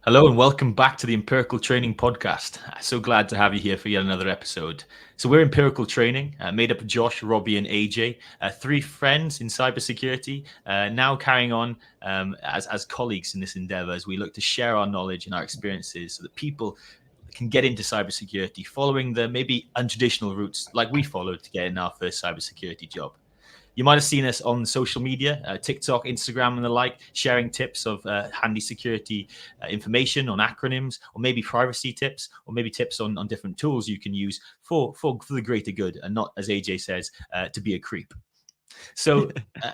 Hello and welcome back to the Empirical Training Podcast. So glad to have you here for yet another episode. So we're Empirical Training, made up of Josh, Robbie and AJ, three friends in cybersecurity, now carrying on as colleagues in this endeavor as we look to share our knowledge and our experiences so that people can get into cybersecurity following the maybe untraditional routes like we followed to get in our first cybersecurity job. You might have seen us on social media, TikTok, Instagram, and the like, sharing tips of handy security information on acronyms, or maybe privacy tips, or maybe tips on different tools you can use for the greater good, and not, as AJ says, to be a creep. So I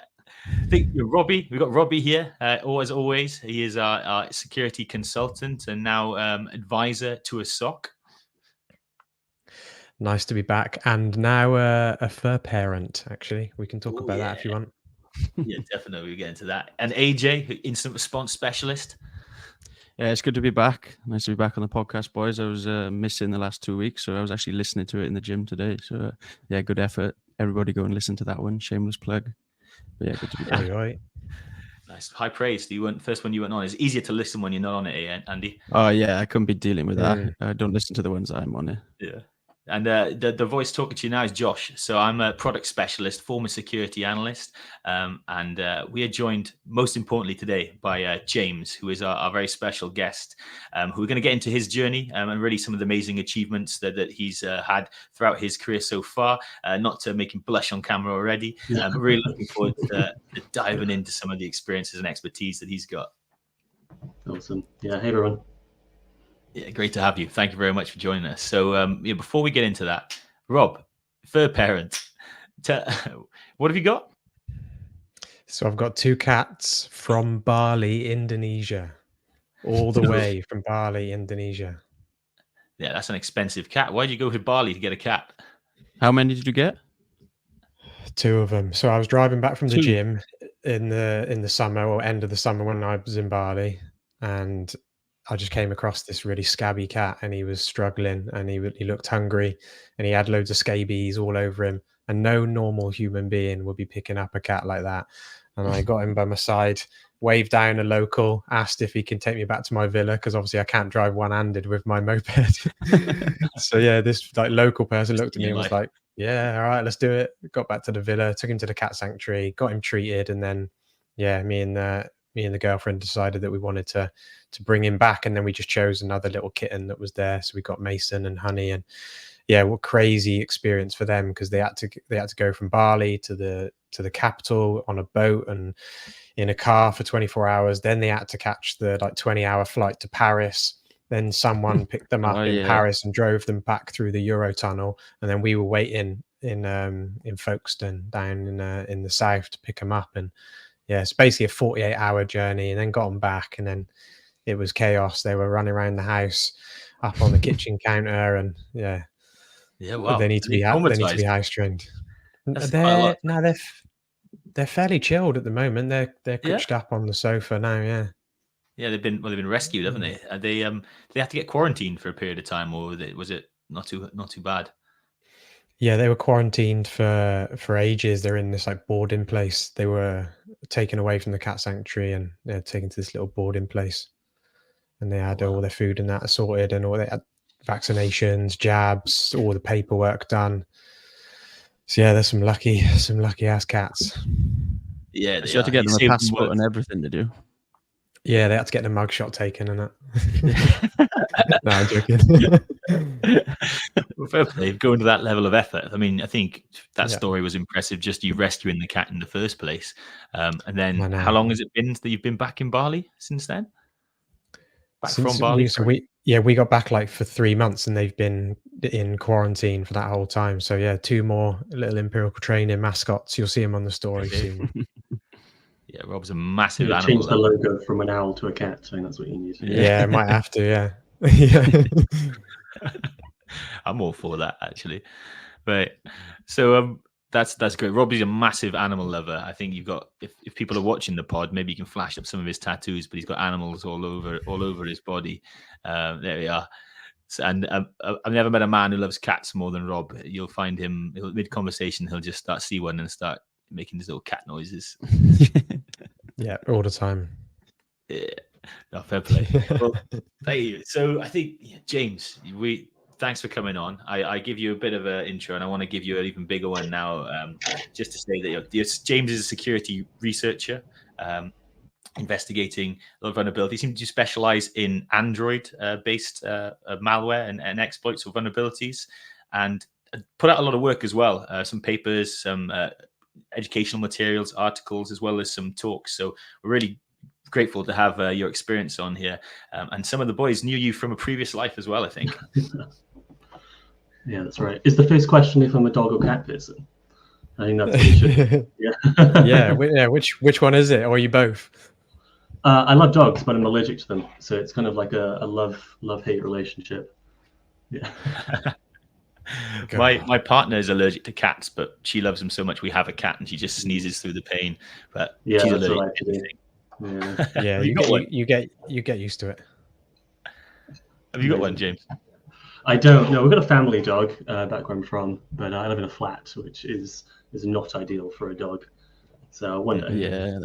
think Robbie, we've got Robbie here, or as always, he is our security consultant and now advisor to a SOC. Nice to be back, and now a fur parent. Actually, we can talk about that if you want. Yeah, definitely. We'll get into that. And AJ, incident response specialist. Yeah, it's good to be back. Nice to be back on the podcast, boys. I was missing the last 2 weeks, so I was actually listening to it in the gym today. So yeah, good effort. Everybody go and listen to that one. Shameless plug. But yeah, good to be back. Right. Nice. High praise. You weren't first one you went on. It's easier to listen when you're not on it, Andy. Oh yeah, I couldn't be dealing with that. I don't listen to the ones I'm on it. Yeah. And the voice talking to you now is Josh. So I'm a product specialist, former security analyst. And we are joined, most importantly today, by James, who is our very special guest, who we're going to get into his journey and really some of the amazing achievements that he's had throughout his career so far. Not to make him blush on camera already, but really looking forward to diving into some of the experiences and expertise that he's got. Awesome. Yeah, hey everyone. Yeah, great to have you. Thank you very much for joining us. So before we get into that, Rob, fur parent, what have you got? So I've got 2 cats from Bali, Indonesia, all the way from Bali, Indonesia. Yeah, that's an expensive cat. Why did you go to Bali to get a cat? How many did you get? 2 of them. So I was driving back from the 2. gym in the summer or end of the summer when I was in Bali, and I just came across this really scabby cat, and he was struggling, and he looked hungry, and he had loads of scabies all over him, and no normal human being would be picking up a cat like that. And I got him by my side, waved down a local, asked if he can take me back to my villa, because obviously I can't drive one-handed with my moped. So yeah, this local person looked at me and was like, yeah, all right, let's do it. Got back to the villa, took him to the cat sanctuary, got him treated, and then yeah, me and the girlfriend decided that we wanted to bring him back, and then we just chose another little kitten that was there. So we got Mason and Honey, and yeah, what crazy experience for them, because they had to go from Bali to the capital on a boat and in a car for 24 hours. Then they had to catch the 20-hour flight to Paris. Then someone picked them up in Paris and drove them back through the Eurotunnel, and then we were waiting in Folkestone down in the south to pick them up. And yeah, it's basically a 48-hour journey, and then got them back, and then it was chaos. They were running around the house, up on the kitchen counter, and yeah, wow, they need to be house trained. They're fairly chilled at the moment. They're coached up on the sofa now. Yeah, they've been rescued, haven't they? They have to get quarantined for a period of time, or was it not too bad? Yeah, they were quarantined for ages. They're in this boarding place. They were taken away from the cat sanctuary, and they're taken to this little boarding place. And they had all their food and that sorted, and all they had vaccinations, jabs, all the paperwork done. So yeah, there's some lucky ass cats. Yeah, you had to get them a passport and everything to do. Yeah, they had to get the mugshot taken and that. No, I'm joking. Well, fair play. Going to that level of effort. I mean, I think that story was impressive. Just you rescuing the cat in the first place, and then how long has it been that you've been back in Bali since then? From Bali. We got back for 3 months, and they've been in quarantine for that whole time. So yeah, 2 more little Empirical Training mascots. You'll see them on the story soon. Yeah, Rob's a massive animal. Change the logo from an owl to a cat. So that's what you need. Yeah, might have to. Yeah. I'm all for that, actually. But so that's great. Robbie's a massive animal lover. I think you've got, if people are watching the pod, maybe you can flash up some of his tattoos, but he's got animals all over his body. There we are. So, and I've never met a man who loves cats more than Rob. You'll find him mid conversation, he'll just see one and start making these little cat noises. Yeah, all the time. Yeah. No, fair play. Well, thank you. So I think James, thanks for coming on. I give you a bit of an intro, and I want to give you an even bigger one now. Just to say that James is a security researcher, investigating a lot of vulnerabilities. He seems to specialize in Android-based malware and exploits of vulnerabilities, and put out a lot of work as well. Some papers, some educational materials, articles, as well as some talks. So we're really grateful to have your experience on here, and some of the boys knew you from a previous life as well, I think. Yeah, that's right. Is the first question if I'm a dog or cat person? I think that's what you should. Yeah. Which one is it, or are you both? I love dogs, but I'm allergic to them, so it's kind of like a love-hate relationship. Yeah. My partner is allergic to cats, but she loves them so much. We have a cat, and she just sneezes through the pain. But Yeah, she's that's allergic what I to do. anything. Yeah, you get used to it. Have you got one, James? I don't. No, we've got a family dog back where I'm from, but I live in a flat, which is not ideal for a dog. So one day. Yeah.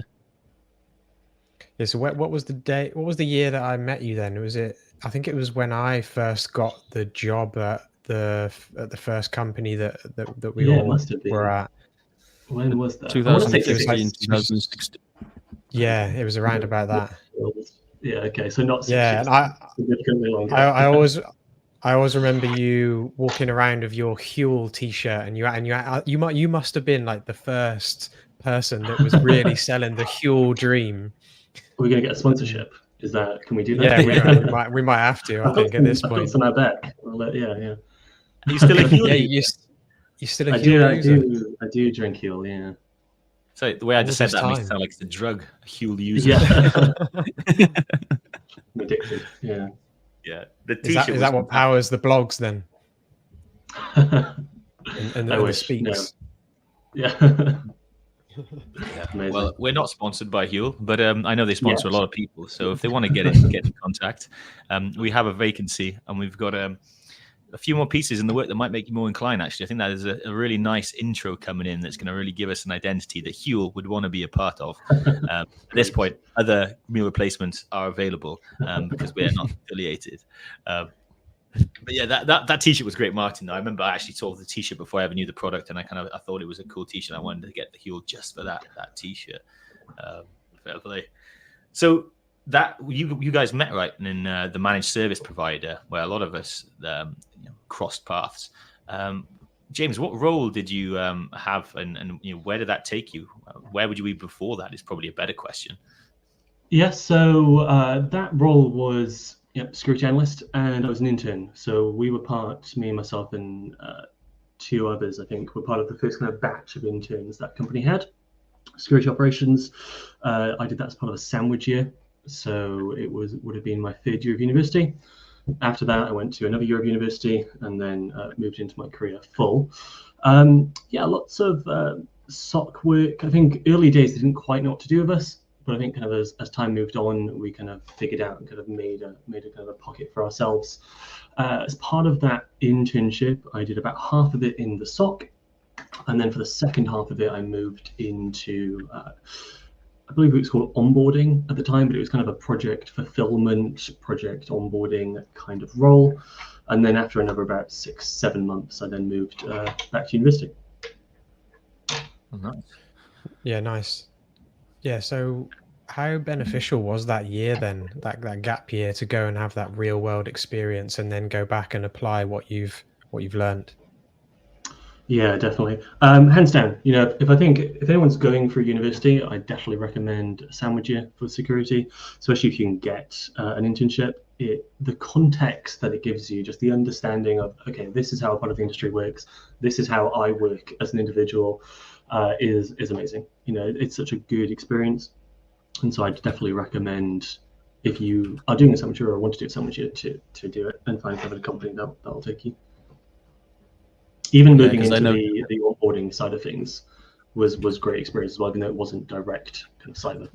Yeah. So what was the day? What was the year that I met you? Then I think it was when I first got the job at the first company that we Yeah, it all must have been. were at. When was that? I want to say 2015, 2016. Yeah, it was around about that. Yeah. Okay. So not 6 Yeah, years. and Significantly longer. I always remember you walking around with your Huel t-shirt, and you must have been like the first person that was really selling the Huel dream. Are we gonna get a sponsorship? Can we do that? Yeah, we might have to. I think at this point. I've got some out back. Yeah. Are you still a Huel? Yeah, you still a Huel user? I do drink Huel. Yeah. So the way I just said that makes it sound like it's a drug. A Huel user. Yeah. I'm addicted. Yeah. Yeah. The Is that what powers the blogs then? and the speaks. No. Yeah. Yeah. Well, we're not sponsored by Huel, but I know they sponsor a lot of people. So if they want to get in contact, we have a vacancy, and we've got a few more pieces in the work that might make you more inclined. Actually, I think that is a really nice intro coming in that's going to really give us an identity that Huel would want to be a part of. At this point, other meal replacements are available because we are not affiliated. But yeah, that t-shirt was great, Martin. I remember I actually saw the t-shirt before I ever knew the product, and I thought it was a cool t-shirt. I wanted to get the Huel just for that t-shirt. Fair play. So that you guys met right in the managed service provider where a lot of us crossed paths. James, what role did you have, and where did that take you? Where would you be before that is probably a better question. Yes, so that role was security analyst, and I was an intern. So we were me and myself and two others, I think, were part of the first kind of batch of interns that company had. Security operations. I did that as part of a sandwich year. So it would have been my third year of university. After that, I went to another year of university and then moved into my career full. Lots of SOC work. I think early days they didn't quite know what to do with us, but I think kind of as time moved on, we kind of figured out and kind of made a kind of a pocket for ourselves. As part of that internship, I did about half of it in the SOC, and then for the second half of it, I moved into I believe it was called onboarding at the time, but it was kind of a project fulfillment, project onboarding kind of role. And then after another about 6-7 months, I then moved back to university. Oh, nice. Yeah, nice. Yeah, so how beneficial was that year then, that gap year, to go and have that real world experience and then go back and apply what you've learned? Yeah, definitely. Hands down, if anyone's going for university, I definitely recommend a sandwich year for security, especially if you can get an internship. The context that it gives you, just the understanding of, okay, this is how a part of the industry works, this is how I work as an individual, is amazing. It's such a good experience. And so I'd definitely recommend, if you are doing a sandwich year or want to do a sandwich year, to do it and find a company that'll take you. Even moving into the onboarding side of things was great experience as well, even though it wasn't direct kind of cyber.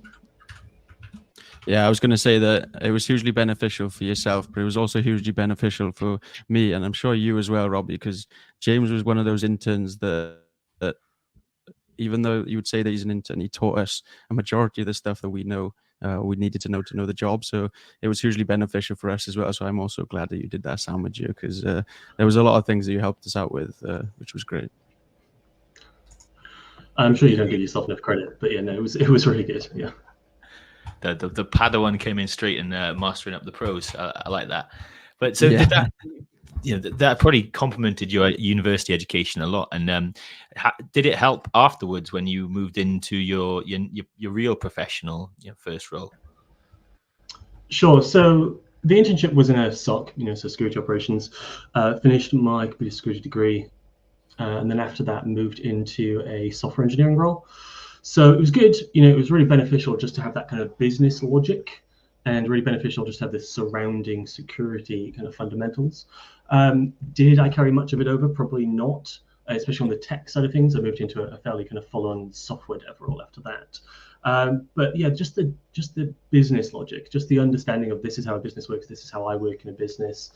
Yeah, I was going to say that it was hugely beneficial for yourself, but it was also hugely beneficial for me, and I'm sure you as well, Robbie, because James was one of those interns that even though you would say that he's an intern, he taught us a majority of the stuff that we know we needed to know the job. So it was hugely beneficial for us as well. So I'm also glad that you did that assignment, Joe, because there was a lot of things that you helped us out with, which was great. I'm sure you don't give yourself enough credit, but yeah, no, it was really good. Yeah. The Padawan came in straight and mastering up the pros. I like that. But so Yeah. did that? That probably complemented your university education a lot. And did it help afterwards when you moved into your real professional first role? Sure. So the internship was in a SOC, so security operations. Finished my computer security degree, and then after that moved into a software engineering role. So it was good. It was really beneficial just to have that kind of business logic, and really beneficial just to have this surrounding security kind of fundamentals. Did I carry much of it over? Probably not, especially on the tech side of things. I moved into a fairly kind of full-on software dev role after that. But yeah, just the business logic, just the understanding of this is how a business works, this is how I work in a business.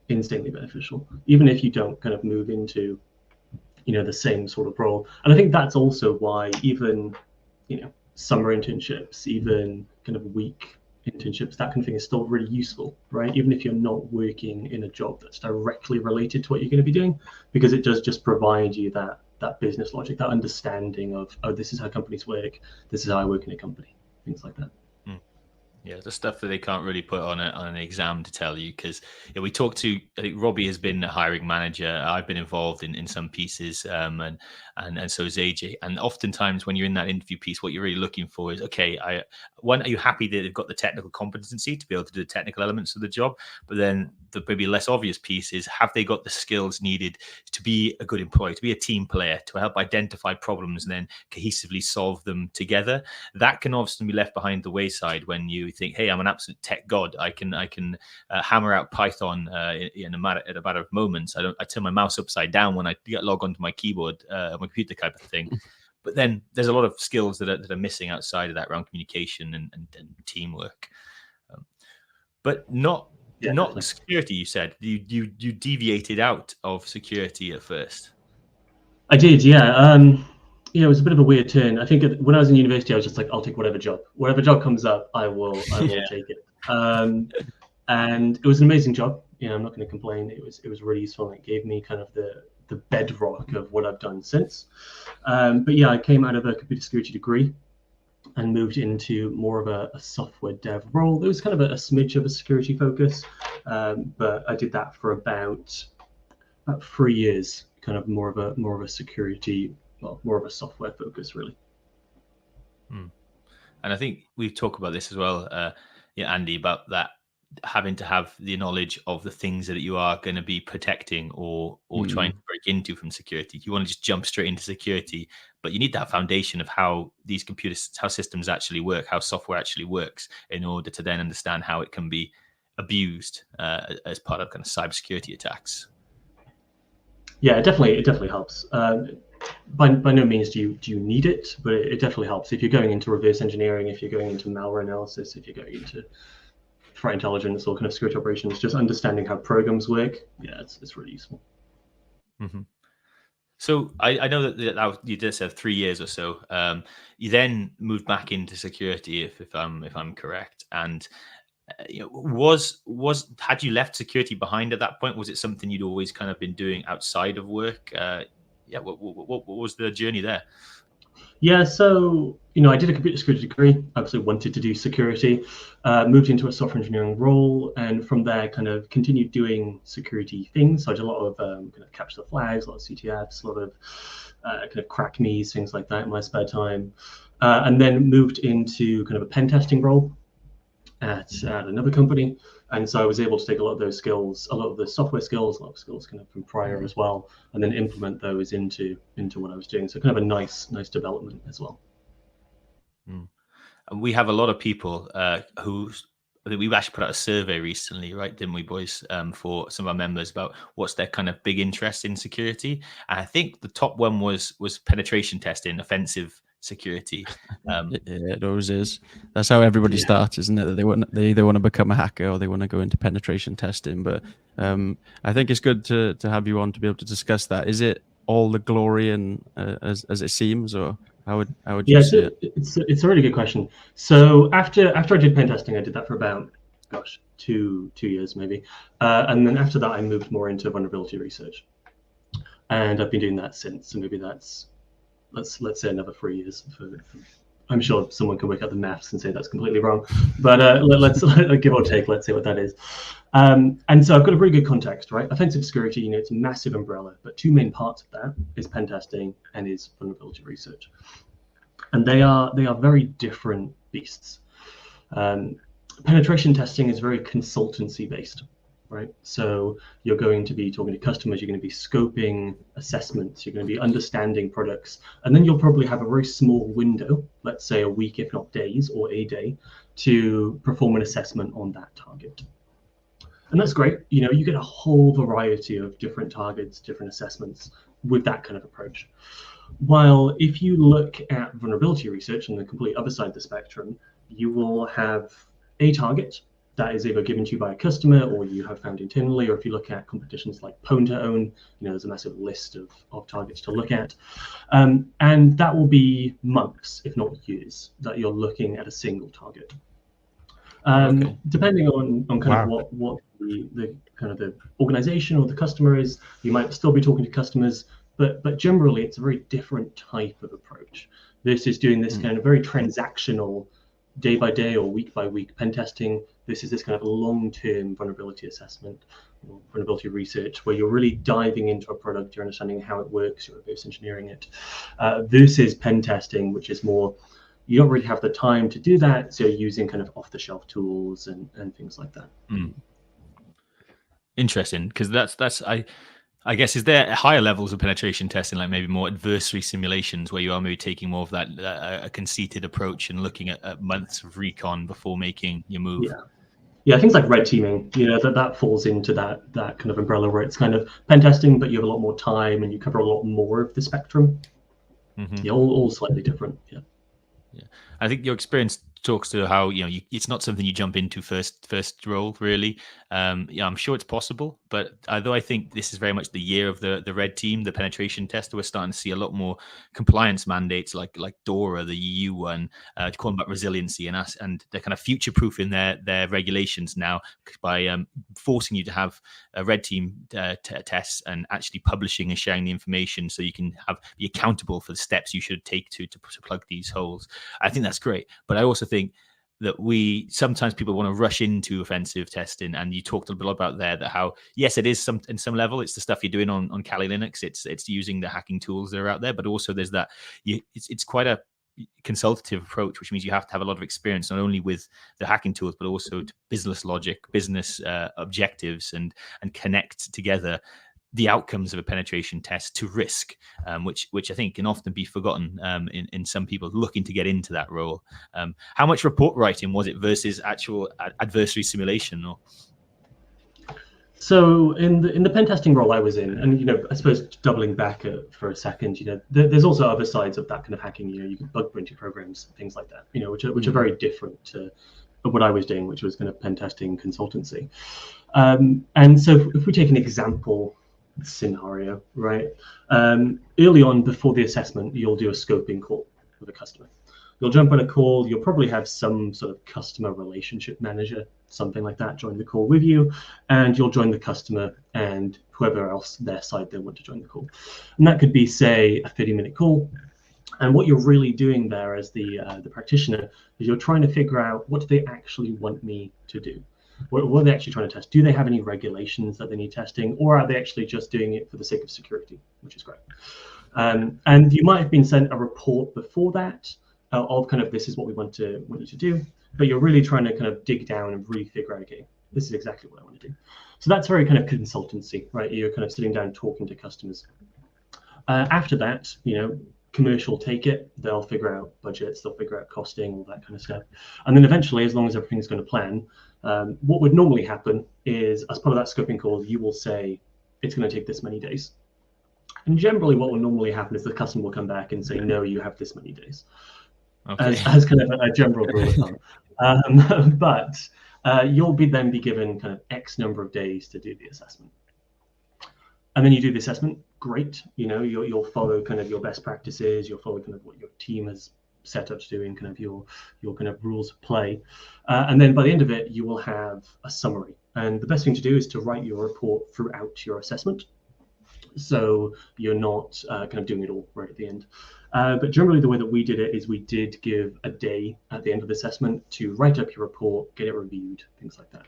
Instantly beneficial, even if you don't kind of move into the same sort of role. And I think that's also why even summer internships, even kind of week internships, that kind of thing is still really useful, right? Even if you're not working in a job that's directly related to what you're going to be doing, because it does just provide you that business logic, that understanding of, oh, this is how companies work, this is how I work in a company, things like that. Yeah, the stuff that they can't really put on an exam to tell you, because we talked to, I think Robbie has been a hiring manager. I've been involved in some pieces, and so is AJ. And oftentimes when you're in that interview piece, what you're really looking for is, okay, are you happy that they've got the technical competency to be able to do the technical elements of the job? But then the maybe less obvious piece is, have they got the skills needed to be a good employee, to be a team player, to help identify problems and then cohesively solve them together? That can often be left behind the wayside when you think, hey, I'm an absolute tech god. I can hammer out Python in a matter of moments. I turn my mouse upside down when I log onto my keyboard, my computer type of thing. But then there's a lot of skills that are missing outside of that around communication and teamwork. But not security. You said you deviated out of security at first. I did, yeah. It was a bit of a weird turn. I think when I was in university, I was just like, I'll take whatever job comes up, I will take it. And it was an amazing job. I'm not going to complain. It was really useful. It gave me kind of the bedrock of what I've done since. But yeah, I came out of a computer security degree and moved into more of a software dev role. There was kind of a smidge of a security focus, but I did that for about 3 years. Kind of more of a security, more of a software focus, really. And I think we've talked about this as well, Andy, about that having to have the knowledge of the things that you are going to be protecting or trying to break into from security. You want to just jump straight into security, but you need that foundation of how these how systems actually work, how software actually works, in order to then understand how it can be abused as part of kind of cybersecurity attacks. Yeah, it definitely helps. By no means do you need it, but it definitely helps. If you're going into reverse engineering, if you're going into malware analysis, if you're going into threat intelligence or kind of security operations, just understanding how programs work, yeah, it's really useful. Mm-hmm. So I know that you did say 3 years or so. You then moved back into security, if I'm correct, and had you left security behind at that point? Was it something you'd always kind of been doing outside of work? What was the journey there? Yeah, so I did a computer security degree. Obviously wanted to do security, moved into a software engineering role, and from there kind of continued doing security things. So I did a lot of kind of capture the flags, a lot of CTFs, a lot of kind of crack me's, things like that in my spare time, and then moved into kind of a pen testing role at another company. And so I was able to take a lot of those skills, a lot of the software skills, a lot of skills kind of from prior as well, and then implement those into what I was doing. So kind of a nice development as well. And we have a lot of people who, I think we've actually put out a survey recently, right? Didn't we, boys? For some of our members about what's their kind of big interest in security. And I think the top one was penetration testing, offensive security. Yeah, it always is. That's how everybody starts, isn't it? They either want to become a hacker or they want to go into penetration testing. But I think it's good to have you on to be able to discuss that. Is it all the glory and as it seems, or How would you see it? It's a really good question. So after I did pen testing, I did that for about, gosh, two years maybe, and then after that I moved more into vulnerability research, and I've been doing that since. So maybe that's let's say another 3 years. I'm sure someone can work out the maths and say that's completely wrong, but let's give or take. Let's say what that is. And so I've got a very good context, right? Offensive security, it's a massive umbrella, but two main parts of that is pen testing and is vulnerability research, and they are very different beasts. Penetration testing is very consultancy based, right? So you're going to be talking to customers, you're going to be scoping assessments, you're going to be understanding products, and then you'll probably have a very small window, let's say a week, if not days, or a day, to perform an assessment on that target. And that's great. You get a whole variety of different targets, different assessments with that kind of approach. While if you look at vulnerability research on the complete other side of the spectrum, you will have a target that is either given to you by a customer or you have found internally, or if you look at competitions like Pwn to Own, there's a massive list of targets to look at. And that will be months, if not years, that you're looking at a single target. Depending on kind of what the kind of the organization or the customer is, you might still be talking to customers, but generally it's a very different type of approach. This is doing this kind of very transactional, day by day or week by week pen testing. This is this kind of long-term vulnerability assessment or vulnerability research where you're really diving into a product, you're understanding how it works, you're reverse engineering it. This is pen testing, which is more, you don't really have the time to do that, so you're using kind of off-the-shelf tools and things like that. Interesting, because that's I guess, is there higher levels of penetration testing, like maybe more adversary simulations, where you are maybe taking more of that a conceited approach and looking at months of recon before making your move? Yeah, things like red teaming, that falls into that kind of umbrella where it's kind of pen testing, but you have a lot more time and you cover a lot more of the spectrum. Yeah, all slightly different. Yeah. I think your experience talks to how it's not something you jump into first role really. I'm sure it's possible, but although I think this is very much the year of the red team, the penetration tester, we're starting to see a lot more compliance mandates like DORA, the EU one, calling about resiliency and they're kind of future proofing their regulations now by forcing you to have a red team tests and actually publishing and sharing the information so you can be accountable for the steps you should take to plug these holes. I think that's great, but I also think that sometimes people want to rush into offensive testing, and you talked a little bit about there that how yes, it is in some level it's the stuff you're doing on Kali Linux, it's using the hacking tools that are out there, but also there's that it's quite a consultative approach, which means you have to have a lot of experience not only with the hacking tools but also to business logic, business objectives, and connect together the outcomes of a penetration test to risk, which I think can often be forgotten in some people looking to get into that role. How much report writing was it versus actual adversary simulation? So in the pen testing role I was in, and I suppose doubling back for a second, there's also other sides of that kind of hacking. You can bug bounty programs, things like that, which are very different to what I was doing, which was kind of pen testing consultancy. And so if we take an example scenario, right? Early on, before the assessment, you'll do a scoping call with a customer. You'll jump on a call. You'll probably have some sort of customer relationship manager, something like that, join the call with you, and you'll join the customer and whoever else their side they want to join the call. And that could be, say, a 30-minute call. And what you're really doing there as the practitioner is you're trying to figure out, what do they actually want me to do? What are they actually trying to test? Do they have any regulations that they need testing, or are they actually just doing it for the sake of security, which is great. And you might have been sent a report before that of kind of, this is what we want you to do, but you're really trying to kind of dig down and really figure out, okay, this is exactly what I want to do. So that's very kind of consultancy, right? You're kind of sitting down talking to customers. After that, commercial take it, they'll figure out budgets, they'll figure out costing, all that kind of stuff. And then eventually, as long as everything's going to plan, what would normally happen is, as part of that scoping call, you will say, it's going to take this many days. And generally what will normally happen is the customer will come back and say, no, you have this many days. Okay. As kind of a general rule of thumb. But you'll then be given kind of X number of days to do the assessment. And then you do the assessment, great. You'll follow kind of your best practices, you'll follow kind of what your team has set up to do, and kind of your kind of rules of play. And then by the end of it, you will have a summary. And the best thing to do is to write your report throughout your assessment, so you're not kind of doing it all right at the end. But generally, the way that we did it is we did give a day at the end of the assessment to write up your report, get it reviewed, things like that.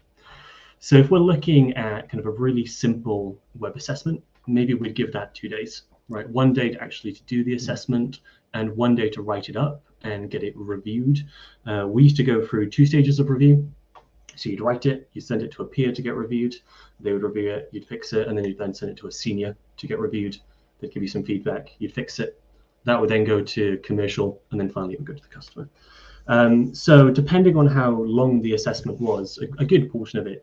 So if we're looking at kind of a really simple web assessment, maybe we'd give that 2 days, right? 1 day to actually to do the assessment and 1 day to write it up and get it reviewed. We used to go through 2 stages of review. So you'd write it, you send it to a peer to get reviewed, they would review it, you'd fix it, and then you'd then send it to a senior to get reviewed. They'd give you some feedback, you'd fix it. That would then go to commercial, and then finally it would go to the customer. So depending on how long the assessment was, a good portion of it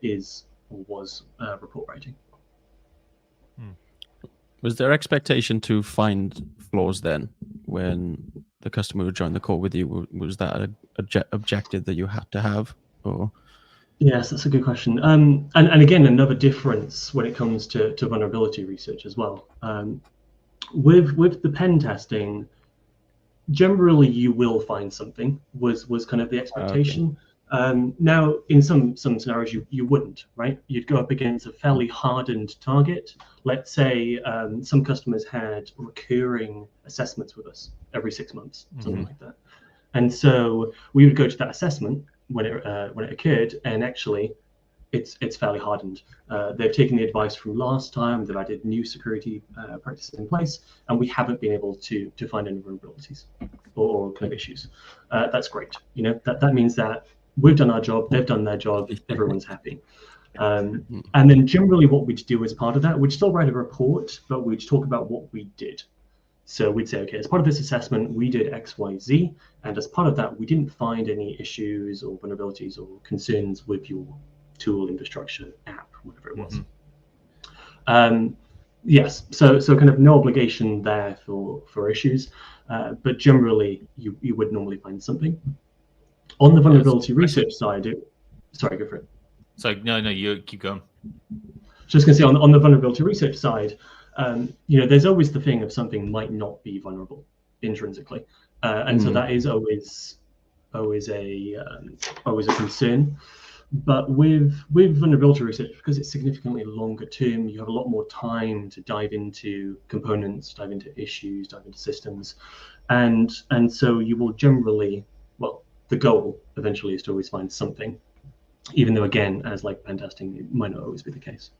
was report writing. Was there expectation to find flaws then when the customer would join the call with you? Was that an objective that you had to have, or? Yes, that's a good question. And again, another difference when it comes to vulnerability research as well. With the pen testing, generally you will find something, was kind of the expectation. Okay. Now, in some scenarios, you wouldn't, right? You'd go up against a fairly hardened target. Let's say some customers had recurring assessments with us every 6 months, something like that. And so we would go to that assessment when it occurred, and actually it's fairly hardened. They've taken the advice from last time, they've added new security practices in place, and we haven't been able to find any vulnerabilities or kind of issues. That's great. That means that we've done our job, they've done their job, everyone's happy. And then generally what we'd do as part of that, we'd still write a report, but we'd talk about what we did. So we'd say, okay, as part of this assessment, we did X, Y, Z, and as part of that, we didn't find any issues or vulnerabilities or concerns with your tool, infrastructure, app, whatever it was. Yes, so kind of no obligation there for issues, but generally you would normally find something. On the vulnerability research side, sorry, go for it. Sorry, no, you keep going. Just going to say on the vulnerability research side, there's always the thing of something might not be vulnerable intrinsically, and so that is always a concern. But with vulnerability research, because it's significantly longer term, you have a lot more time to dive into components, dive into issues, dive into systems, and so you will generally, well, the goal eventually is to always find something, even though again, as like pen testing, it might not always be the case.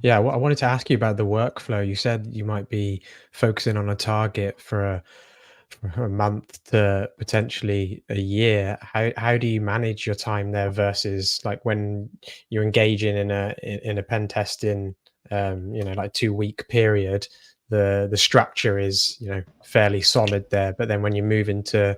Yeah, well, I wanted to ask you about the workflow. You said you might be focusing on a target for a month to potentially a year. How do you manage your time there versus like when you're engaging in a pen testing, like 2-week period? The structure is fairly solid there, but then when you move into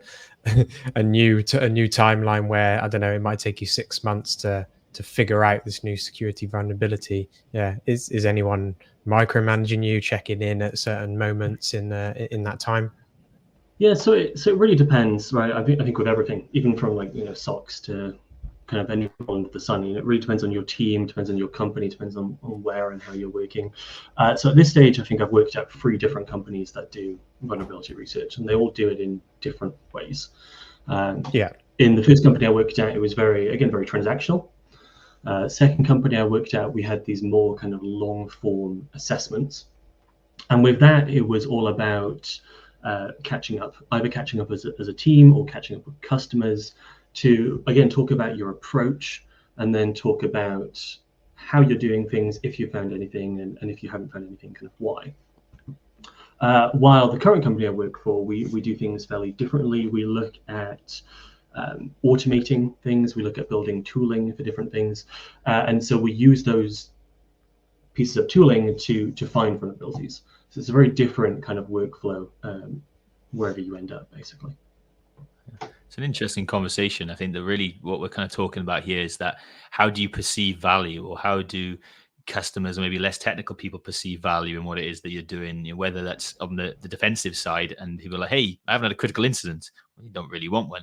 a new timeline where I don't know, it might take you 6 months to figure out this new security vulnerability. Yeah, is anyone micromanaging you, checking in at certain moments in that time? Yeah, so it really depends, right? I think with everything, even from like SOCs to kind of anyone under the sun, it really depends on your team, depends on your company, depends on where and how you're working. So at this stage, I think I've worked at 3 different companies that do vulnerability research, and they all do it in different ways. In the first company I worked at, it was very transactional. Second company I worked at, we had these more kind of long form assessments, and with that, it was all about catching up as a team or catching up with customers to again talk about your approach, and then talk about how you're doing things, if you found anything, and if you haven't found anything, kind of why. While the current company I work for, we do things fairly differently. We look at automating things, we look at building tooling for different things, and so we use those pieces of tooling to find vulnerabilities. So it's a very different kind of workflow wherever you end up, basically. It's an interesting conversation. I think that really what we're kind of talking about here is that how do you perceive value, or how do customers or maybe less technical people perceive value in what it is that you're doing, whether that's on the defensive side and people are like, hey, I haven't had a critical incident. you don't really want one.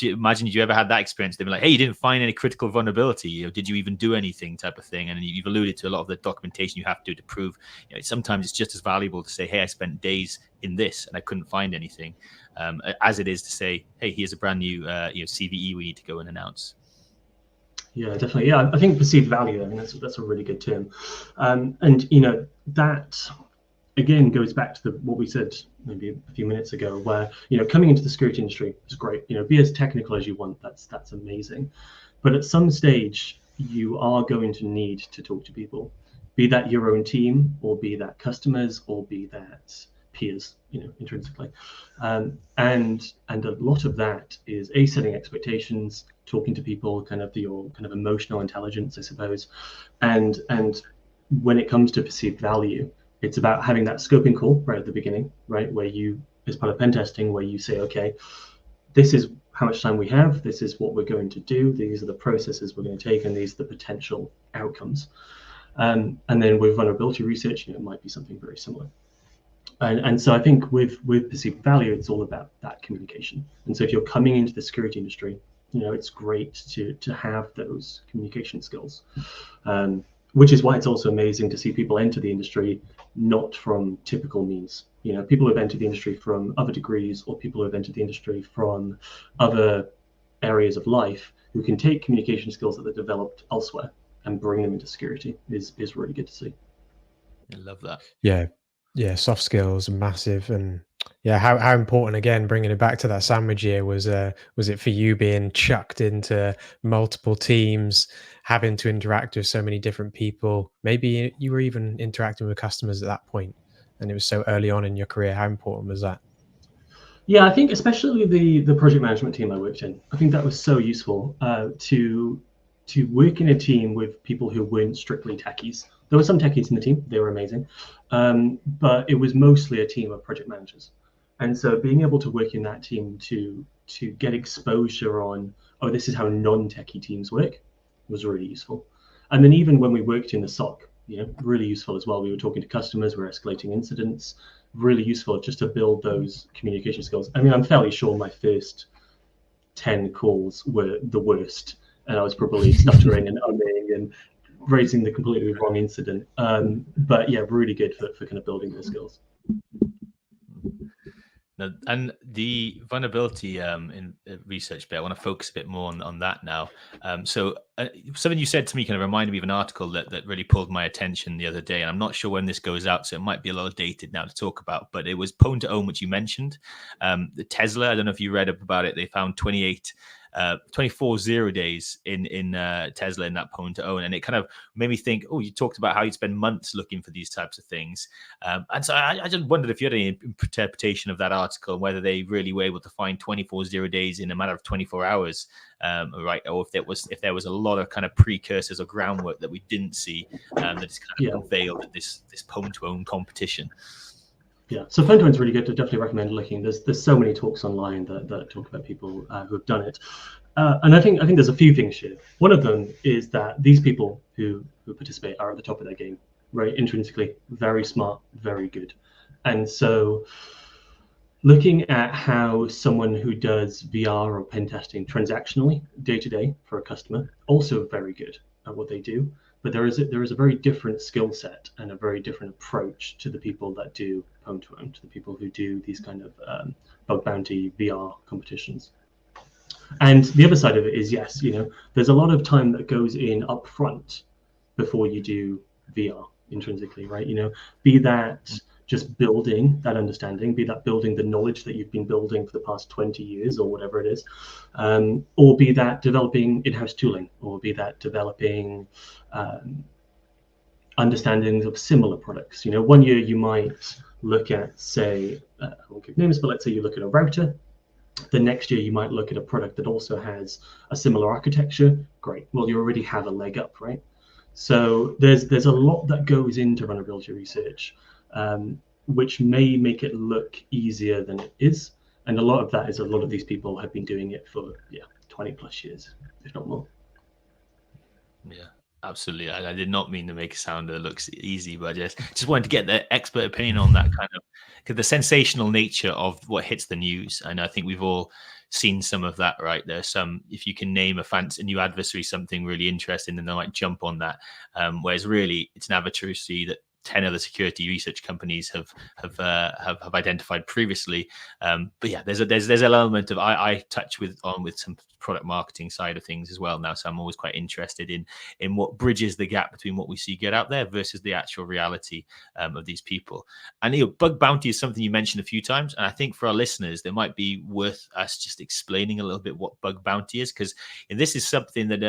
Imagine, did you ever had that experience? They'd be like, hey, you didn't find any critical vulnerability, or did you even do anything, type of thing? And you've alluded to a lot of the documentation you have to do to prove. Sometimes it's just as valuable to say, hey, I spent days in this and I couldn't find anything, as it is to say, hey, here's a brand new CVE we need to go and announce. Yeah, definitely. Yeah, I think perceived value, I mean, that's a really good term. And that again goes back to what we said maybe a few minutes ago, where coming into the security industry is great. Be as technical as you want. That's amazing. But at some stage, you are going to need to talk to people, be that your own team, or be that customers, or be that peers, intrinsically. And a lot of that is setting expectations, talking to people, your emotional intelligence, I suppose. And when it comes to perceived value, it's about having that scoping call right at the beginning, right, where you, as part of pen testing, where you say, okay, this is how much time we have, this is what we're going to do, these are the processes we're going to take, and these are the potential outcomes. And then with vulnerability research, it might be something very similar. And so I think with perceived value, it's all about that communication. And so if you're coming into the security industry, it's great to have those communication skills, which is why it's also amazing to see people enter the industry not from typical means. People who have entered the industry from other degrees, or people who have entered the industry from other areas of life, who can take communication skills that they've developed elsewhere and bring them into security is really good to see. I love that. Yeah, soft skills are massive. And yeah, how important, again, bringing it back to that sandwich year, was it for you being chucked into multiple teams, having to interact with so many different people? Maybe you were even interacting with customers at that point, and it was so early on in your career. How important was that? Yeah, I think especially the project management team I worked in, I think that was so useful to work in a team with people who weren't strictly techies. There were some techies in the team, they were amazing, but it was mostly a team of project managers. And so being able to work in that team to get exposure on, oh, this is how non-techie teams work, was really useful. And then even when we worked in the SOC, really useful as well. We were talking to customers, we were escalating incidents, really useful just to build those communication skills. I mean, I'm fairly sure my first 10 calls were the worst, and I was probably stuttering and umming and raising the completely wrong incident. But yeah, really good for kind of building those skills. Now, and the vulnerability in research bit, I want to focus a bit more on that now. So something you said to me kind of reminded me of an article that really pulled my attention the other day, and I'm not sure when this goes out, so it might be a little dated now to talk about, but it was Pwn to Own, which you mentioned. The Tesla, I don't know if you read up about it, they found 24 0 days in Tesla in that Pwn to Own, and it kind of made me think, oh, you talked about how you'd spend months looking for these types of things, and so I just wondered if you had any interpretation of that article, and whether they really were able to find 24 0 days in a matter of 24 hours, right, or if there was a lot of kind of precursors or groundwork that we didn't see, that is kind of unveiled at this Pwn to Own competition. Yeah, so Pwn to Own is really good. I definitely recommend looking. There's so many talks online that talk about people who have done it, and I think there's a few things here. One of them is that these people who participate are at the top of their game, right? Intrinsically, very smart, very good, and so looking at how someone who does VR or pen testing transactionally day to day for a customer, also very good at what they do. But there is a very different skill set and a very different approach to the people that do Pwn to Own, to the people who do these kind of bug bounty VR competitions. And the other side of it is, yes, there's a lot of time that goes in up front before you do VR intrinsically, right? Be that just building that understanding, be that building the knowledge that you've been building for the past 20 years or whatever it is, or be that developing in-house tooling, or be that developing understandings of similar products. 1 year you might look at, say, I won't give names, but let's say you look at a router. The next year you might look at a product that also has a similar architecture. Great. Well, you already have a leg up, right? So there's a lot that goes into vulnerability research, which may make it look easier than it is. And a lot of that is a lot of these people have been doing it for 20 plus years, if not more. Yeah. Absolutely. I did not mean to make it sound that looks easy, but just wanted to get the expert opinion on that kind of, because the sensational nature of what hits the news. And I think we've all seen some of that, right? There's some, if you can name a new adversary, something really interesting, then they might jump on that. Whereas really it's an adversary that 10 other security research companies have identified previously. But yeah, there's an element of I touch with some product marketing side of things as well now. So I'm always quite interested in what bridges the gap between what we see get out there versus the actual reality of these people. And bug bounty is something you mentioned a few times, and I think for our listeners, it might be worth us just explaining a little bit what bug bounty is, because this is something that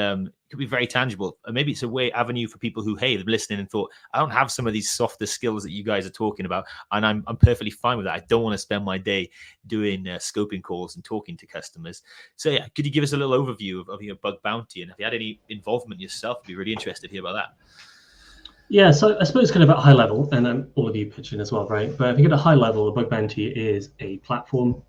could be very tangible. And maybe it's a way avenue for people who, hey, they're listening and thought, I don't have some of these softer skills that you guys are talking about, and I'm perfectly fine with that. I don't want to spend my day doing scoping calls and talking to customers. So yeah, could you give us a little overview of your bug bounty, and if you had any involvement yourself, I'd be really interested to hear about that. Yeah, so I suppose kind of at a high level, and then all of you pitch in as well, right? But I think at a high level, a bug bounty is a platform.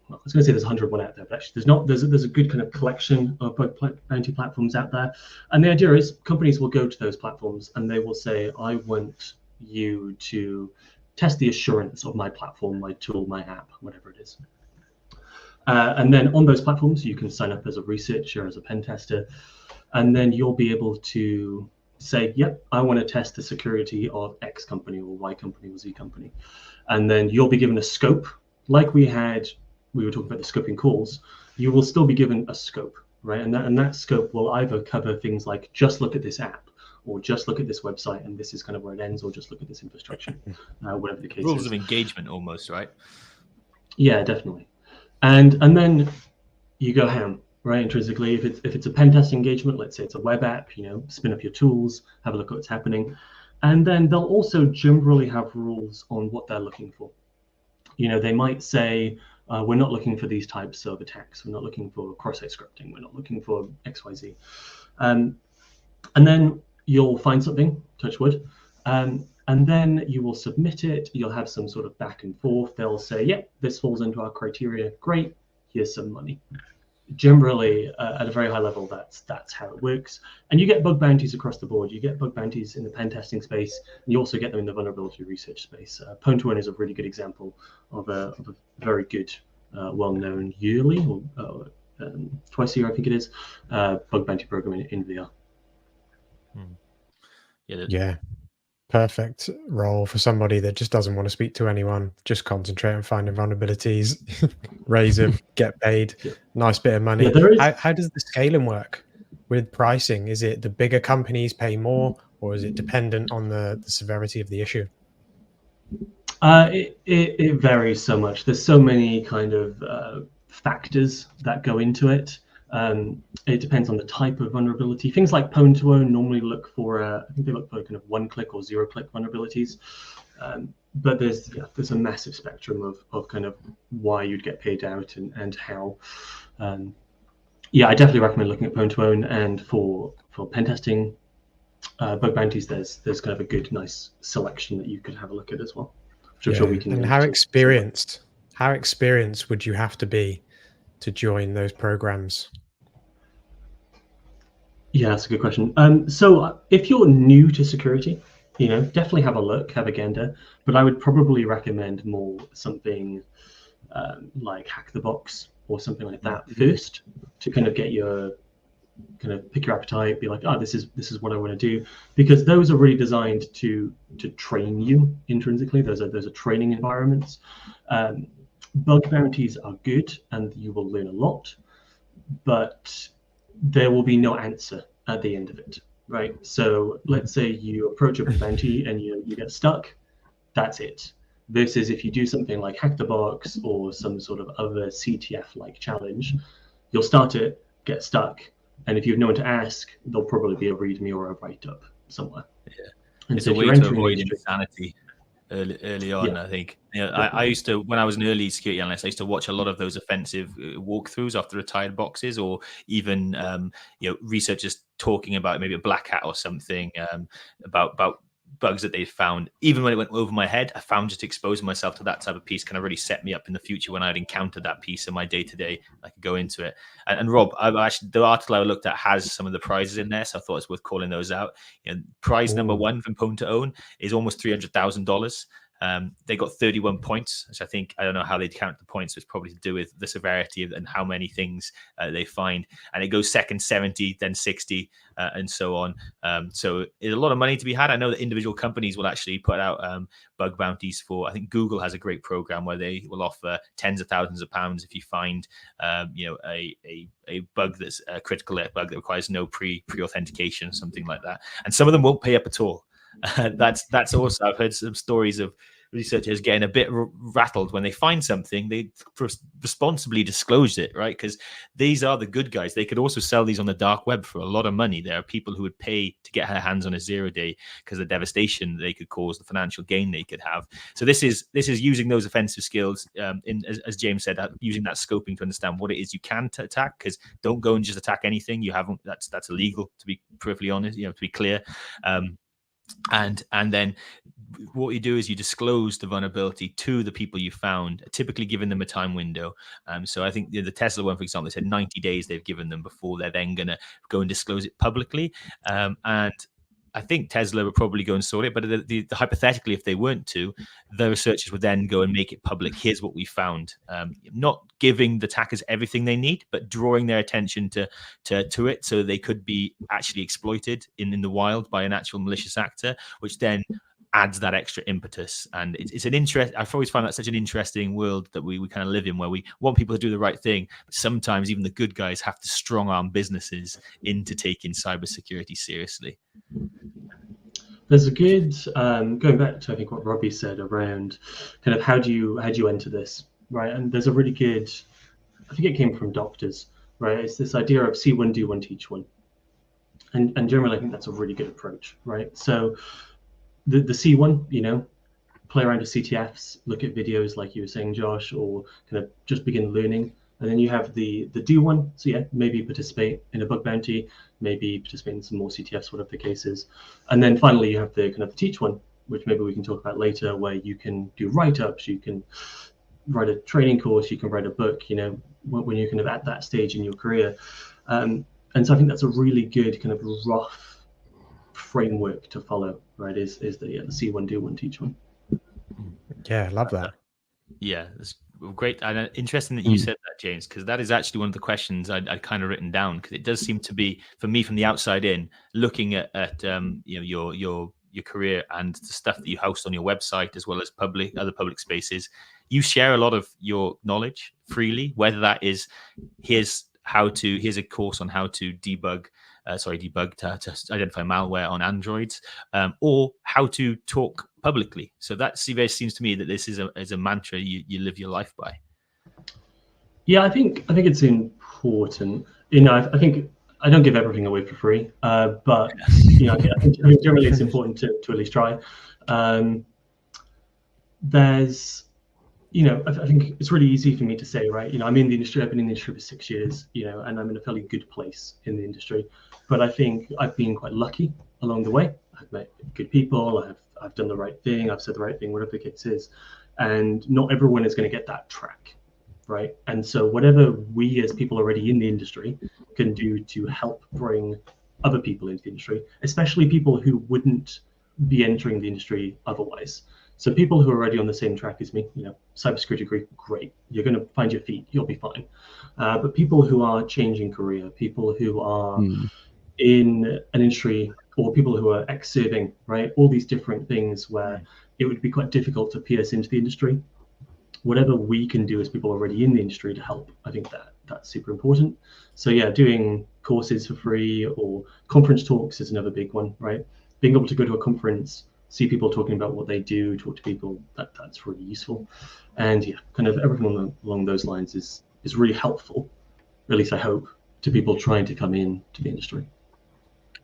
I was going to say there's 101 out there, but actually there's not. There's a good kind of collection of bug bounty platforms out there, and the idea is companies will go to those platforms and they will say, I want you to test the assurance of my platform, my tool, my app, whatever it is. And then on those platforms, you can sign up as a researcher, as a pen tester, and then you'll be able to say, yep, I want to test the security of X company or Y company or Z company. And then you'll be given a scope, like we were talking about the scoping calls. You will still be given a scope, right? And that scope will either cover things like just look at this app, or just look at this website, and this is kind of where it ends, or just look at this infrastructure, whatever the case is. Rules of engagement almost, right? Yeah, definitely. And then you go ham, right? Intrinsically, if it's a pen test engagement, let's say it's a web app, spin up your tools, have a look at what's happening. And then they'll also generally have rules on what they're looking for. They might say, we're not looking for these types of attacks. We're not looking for cross-site scripting. We're not looking for XYZ. And then you'll find something, touch wood, and then you will submit it. You'll have some sort of back and forth. They'll say, yep, this falls into our criteria. Great, here's some money. Generally, at a very high level, that's how it works. And you get bug bounties across the board. You get bug bounties in the pen testing space, and you also get them in the vulnerability research space. Pwn2Earn is a really good example of a very good, well-known yearly, or twice a year, I think it is, bug bounty program in VR. Yeah. Perfect role for somebody that just doesn't want to speak to anyone, just concentrate on finding vulnerabilities, raise them, get paid, nice bit of money. How does the scaling work with pricing? Is it the bigger companies pay more, or is it dependent on the severity of the issue? It varies so much. There's so many kind of factors that go into it. It depends on the type of vulnerability. Things like Pwn2Earn normally look for, I think they look for kind of one-click or zero-click vulnerabilities. But there's a massive spectrum of kind of why you'd get paid out and how. I definitely recommend looking at Pwn2Earn, and for pen testing bug bounties, there's kind of a good, nice selection that you could have a look at as well. Which I'm sure we can. And how experienced would you have to be to join those programs? Yeah, that's a good question. So if you're new to security, definitely have a look, have a gander, but I would probably recommend more something like Hack the Box or something like that first, to kind of get pick your appetite, be like, this is what I want to do, because those are really designed to train you intrinsically. Those are training environments. Bug bounties are good, and you will learn a lot, but there will be no answer at the end of it, right? So let's say you approach a bounty and you get stuck, that's it. Versus if you do something like Hack the Box or some sort of other CTF-like challenge, you'll start it, get stuck, and if you have no one to ask, there'll probably be a README or a write-up somewhere. Yeah, and it's so a way to avoid insanity early on. I think I used to, when I was an early security analyst, I used to watch a lot of those offensive walkthroughs after retired boxes, or even researchers talking about maybe a black hat or something, about bugs that they found, even when it went over my head, I found just exposing myself to that type of piece kind of really set me up in the future when I'd encountered that piece in my day-to-day. I could go into it. And Rob, the article I looked at has some of the prizes in there, so I thought it's worth calling those out. Prize number 1 from Pwn to Own is almost $300,000. They got 31 points, which I don't know how they count the points. It's probably to do with the severity and how many things they find. And it goes second 70, then 60, and so on. So there's a lot of money to be had. I know that individual companies will actually put out bug bounties for. I think Google has a great program where they will offer tens of thousands of pounds if you find, a bug that's a critical bug that requires no pre-authentication, something like that. And some of them won't pay up at all. That's also, I've heard some stories of researchers getting a bit rattled when they find something. They responsibly disclose it, right? Because these are the good guys. They could also sell these on the dark web for a lot of money. There are people who would pay to get their hands on a 0-day because of the devastation they could cause, the financial gain they could have. So this is using those offensive skills, as James said, using that scoping to understand what it is you can attack. Because don't go and just attack anything. You haven't. That's illegal, to be perfectly honest. To be clear. And then what you do is you disclose the vulnerability to the people you found, typically giving them a time window. So I think the Tesla one, for example, they said 90 days they've given them before they're then going to go and disclose it publicly. And I think Tesla would probably go and sort it, but hypothetically, if they weren't to, the researchers would then go and make it public. Here's what we found. Not giving the attackers everything they need, but drawing their attention to it, so they could be actually exploited in the wild by an actual malicious actor, which then adds that extra impetus. And it's an interest. I've always found that such an interesting world that we kind of live in, where we want people to do the right thing, but sometimes even the good guys have to strong arm businesses into taking cybersecurity seriously. There's a good going back to, I think, what Robbie said around kind of how do you enter this, right? And there's a really good, I think it came from doctors, right? It's this idea of see one, do one, teach one, and generally I think that's a really good approach, right? So the C1, play around with CTFs, look at videos like you were saying, Josh, or kind of just begin learning. And then you have the do one. So yeah, maybe participate in a bug bounty, maybe participate in some more CTFs, whatever the case is. And then finally you have the kind of the teach one, which maybe we can talk about later, where you can do write-ups, you can write a training course, you can write a book, when you're kind of at that stage in your career. And so I think that's a really good kind of rough framework to follow, right? Is the see one, do one, teach one. Yeah, love that. Yeah, that's great. And interesting that you said that, James, because that is actually one of the questions I'd kind of written down, because it does seem to be, for me, from the outside in, looking at your career and the stuff that you host on your website, as well as other public spaces. You share a lot of your knowledge freely, whether that is here's a course on how to debug to identify malware on Androids, or how to talk publicly. So that seems to me that this is a mantra you live your life by. Yeah, I think it's important. I think I don't give everything away for free, but I think generally it's important to at least try. I think it's really easy for me to say, right? I'm in the industry. I've been in the industry for 6 years, and I'm in a fairly good place in the industry. But I think I've been quite lucky along the way. I've met good people. I've done the right thing. I've said the right thing, whatever the case is. And not everyone is going to get that track, right? And so whatever we as people already in the industry can do to help bring other people into the industry, especially people who wouldn't be entering the industry otherwise. So people who are already on the same track as me, cybersecurity degree, great. You're going to find your feet. You'll be fine. But people who are changing career, people who are in an industry, or people who are ex-serving, right? All these different things where it would be quite difficult to pierce into the industry. Whatever we can do as people already in the industry to help, I think that's super important. So yeah, doing courses for free or conference talks is another big one, right? Being able to go to a conference, see people talking about what they do, talk to people, that's really useful. And yeah, kind of everything along those lines is really helpful, at least I hope, to people trying to come in to the industry.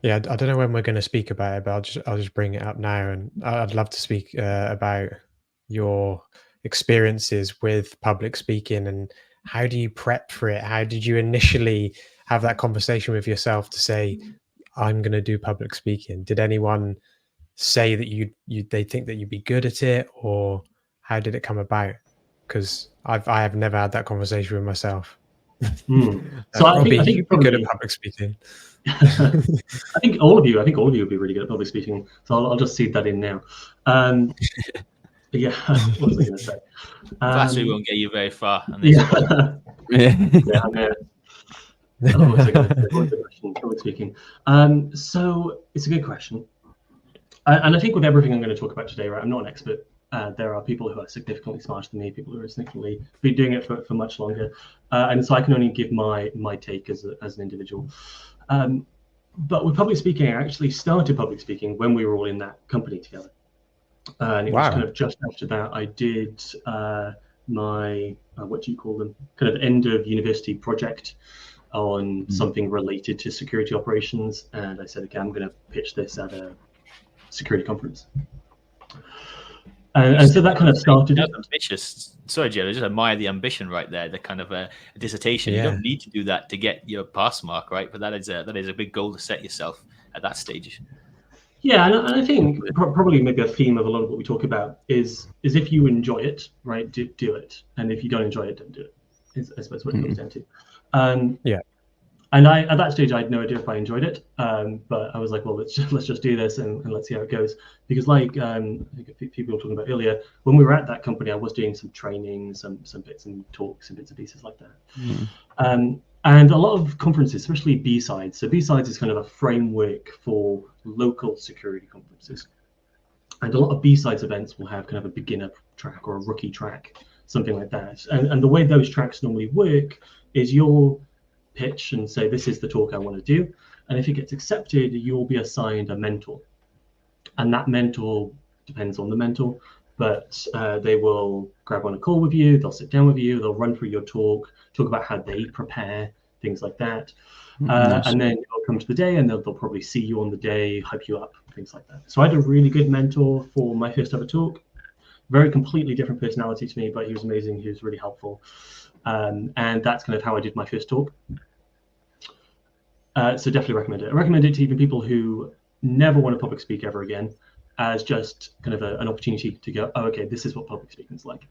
Yeah, I don't know when we're going to speak about it, but I'll just bring it up now. And I'd love to speak about your experiences with public speaking, and how do you prep for it? How did you initially have that conversation with yourself to say, I'm going to do public speaking? Did anyone say that they think that you'd be good at it, or how did it come about? Because I have never had that conversation with myself. So I think you'd be good at public speaking. I think all of you would be really good at public speaking. So I'll just seed that in now. Yeah, what was I going to say? Flattery won't get you very far. Yeah. Yeah. What was I going to say? What was the question? Public speaking. So it's a good question. And I think with everything I'm going to talk about today, right, I'm not an expert. There are people who are significantly smarter than me, people who are significantly been doing it for much longer. And so I can only give my take as an individual. But with public speaking, I actually started public speaking when we were all in that company together. And it was kind of just after that I did my, what do you call them, kind of end of university project on something related to security operations. And I said, okay, I'm going to pitch this at a security conference. And so that kind of started it. Ambitious. Sorry, Jerry, I just admire the ambition right there. The kind of a dissertation. You don't need to do that to get your pass mark, right? But that is a big goal to set yourself at that stage. Yeah, and I think probably maybe a theme of a lot of what we talk about is if you enjoy it, right, do it, and if you don't enjoy it, don't do it. Is I suppose what it comes down to. Yeah. And at that stage, I had no idea if I enjoyed it, but I was like, well, let's just do this and let's see how it goes. Because like I think people were talking about earlier, when we were at that company, I was doing some training, some bits and talks and bits and pieces like that. And a lot of conferences, especially B-Sides. So B-Sides is kind of a framework for local security conferences. And a lot of B-Sides events will have kind of a beginner track or a rookie track, something like that. And the way those tracks normally work is you'll pitch and say, this is the talk I want to do. And if it gets accepted, you'll be assigned a mentor. And that mentor depends on the mentor, but they will grab on a call with you, they'll sit down with you, they'll run through your talk about how they prepare, things like that. And then you'll come to the day and they'll probably see you on the day, hype you up, things like that. So I had a really good mentor for my first ever talk. Very completely different personality to me, but he was amazing. He was really helpful. And that's kind of how I did my first talk. So definitely recommend it. I recommend it to even people who never want to public speak ever again, as just kind of an opportunity to go, oh, okay, this is what public speaking is like.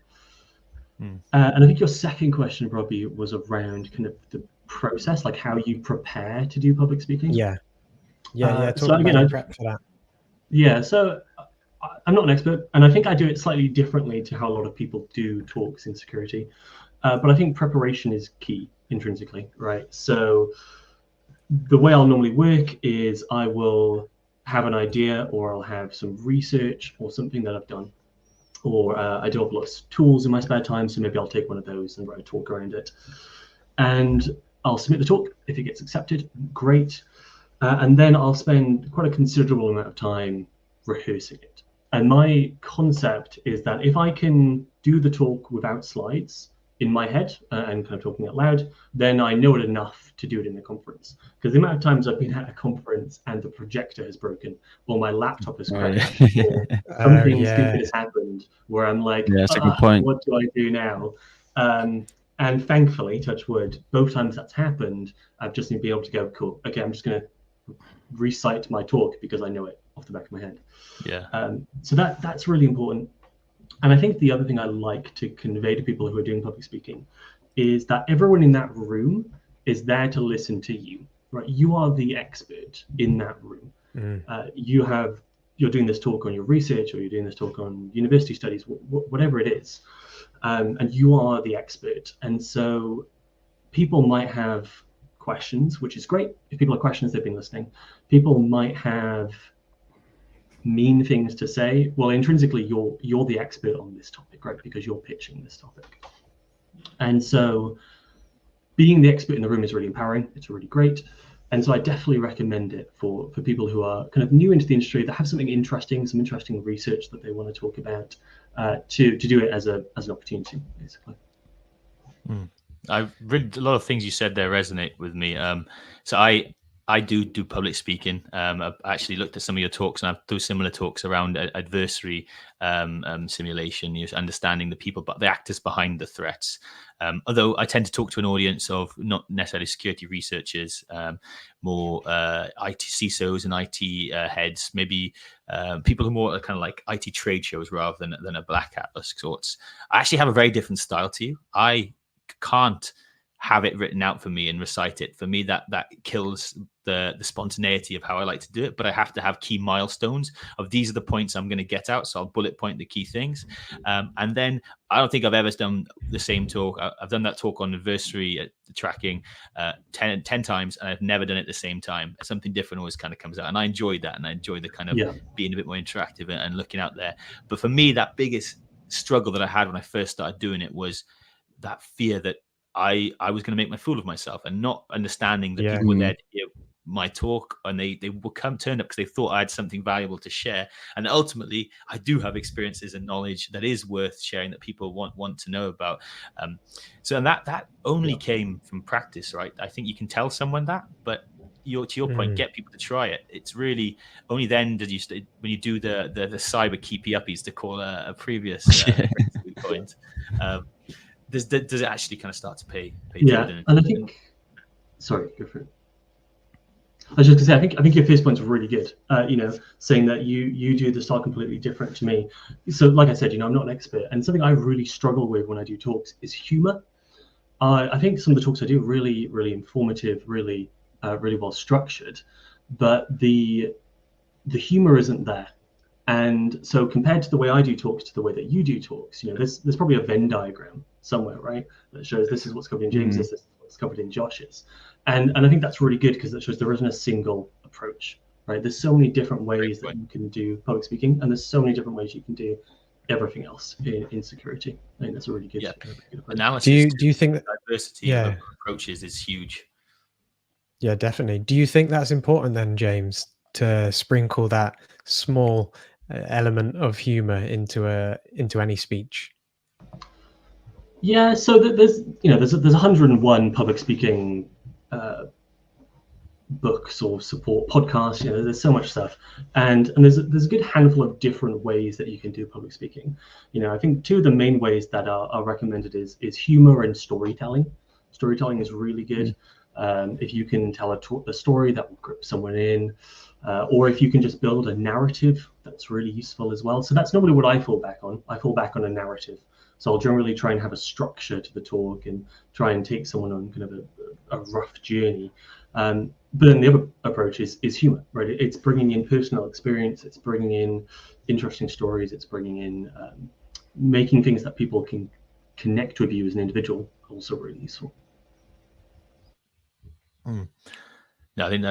And I think your second question, Robbie, was around kind of the process, like how you prepare to do public speaking. Yeah. Talk so about the prep for that. Yeah, so I'm not an expert, and I think I do it slightly differently to how a lot of people do talks in security. But I think preparation is key intrinsically, right? So the way I'll normally work is I will have an idea, or I'll have some research or something that I've done, or I do have lots of tools in my spare time, so maybe I'll take one of those and write a talk around it. And I'll submit the talk. If it gets accepted, great. And then I'll spend quite a considerable amount of time rehearsing it. And my concept is that if I can do the talk without slides in my head and kind of talking out loud, then I know it enough to do it in the conference. Because the amount of times I've been at a conference and the projector has broken, or my laptop has crashed, or something stupid has happened, where I'm like, that's a good point. What do I do now? And thankfully, touch wood, both times that's happened, I've just been able to go, cool, okay, I'm just going to recite my talk because I know it off the back of my head. Yeah. So that's really important. And I think the other thing I like to convey to people who are doing public speaking is that everyone in that room is there to listen to you, right? You are the expert in that room. You're doing this talk on your research, or you're doing this talk on university studies, whatever it is, and you are the expert. And so people might have questions, which is great. If people have questions, they've been listening. People might have mean things to say. Well, intrinsically, you're the expert on this topic, right? Because you're pitching this topic. And so being the expert in the room is really empowering. It's really great. And so I definitely recommend it for people who are kind of new into the industry, that have something interesting, some interesting research that they want to talk about, to do it as an opportunity, basically. I've read a lot of things you said there resonate with me. So I I do public speaking. I've actually looked at some of your talks, and I've done similar talks around adversary simulation, understanding the people, but the actors behind the threats. Although I tend to talk to an audience of not necessarily security researchers, more IT CISOs and IT heads, maybe people who are more kind of like IT trade shows rather than a black hat of sorts. I actually have a very different style to you. I can't have it written out for me and recite it. For me, that kills the spontaneity of how I like to do it. But I have to have key milestones of these are the points I'm going to get out. So I'll bullet point the key things. And then I don't think I've ever done the same talk. I've done that talk on adversary tracking 10 times, and I've never done it at the same time. Something different always kind of comes out. And I enjoyed that. And I enjoy the kind of being a bit more interactive and looking out there. But for me, that biggest struggle that I had when I first started doing it was that fear that I was going to make my fool of myself, and not understanding that people were there to hear my talk, and they would turn up because they thought I had something valuable to share. And ultimately, I do have experiences and knowledge that is worth sharing, that people want to know about. So that only came from practice, right? I think you can tell someone that, but to your point, get people to try it. It's really only then did you when you do the cyber keepy uppies, to call a previous point. Does it actually kind of start to pay dividends? And I think, sorry, go for it. I was just going to say, I think your first point's really good. Saying that you do the style completely different to me. So, like I said, I'm not an expert, and something I really struggle with when I do talks is humor. I think some of the talks I do are really, really informative, really well structured, but the humor isn't there. And so compared to the way I do talks to the way that you do talks, there's probably a Venn diagram somewhere, right, that shows this is what's covered in James's, this is what's covered in Josh's. And I think that's really good, because that shows there isn't a single approach, right? There's so many different ways that you can do public speaking, and there's so many different ways you can do everything else in security. I think that's a really good, good approach. Analysis. Do you think that diversity of approaches is huge? Yeah, definitely. Do you think that's important then, James, to sprinkle that small element of humor into any speech? Yeah, so there's 101 public speaking books or support podcasts. There's so much stuff, and there's a good handful of different ways that you can do public speaking. I think two of the main ways that are recommended is humor and storytelling. Storytelling is really good. If you can tell a story that will grip someone in, or if you can just build a narrative, that's really useful as well. So that's normally what I fall back on. I fall back on a narrative. So I'll generally try and have a structure to the talk and try and take someone on kind of a rough journey. But then the other approach is humor, right? It's bringing in personal experience. It's bringing in interesting stories. It's bringing in making things that people can connect with you as an individual, also really useful. No, I think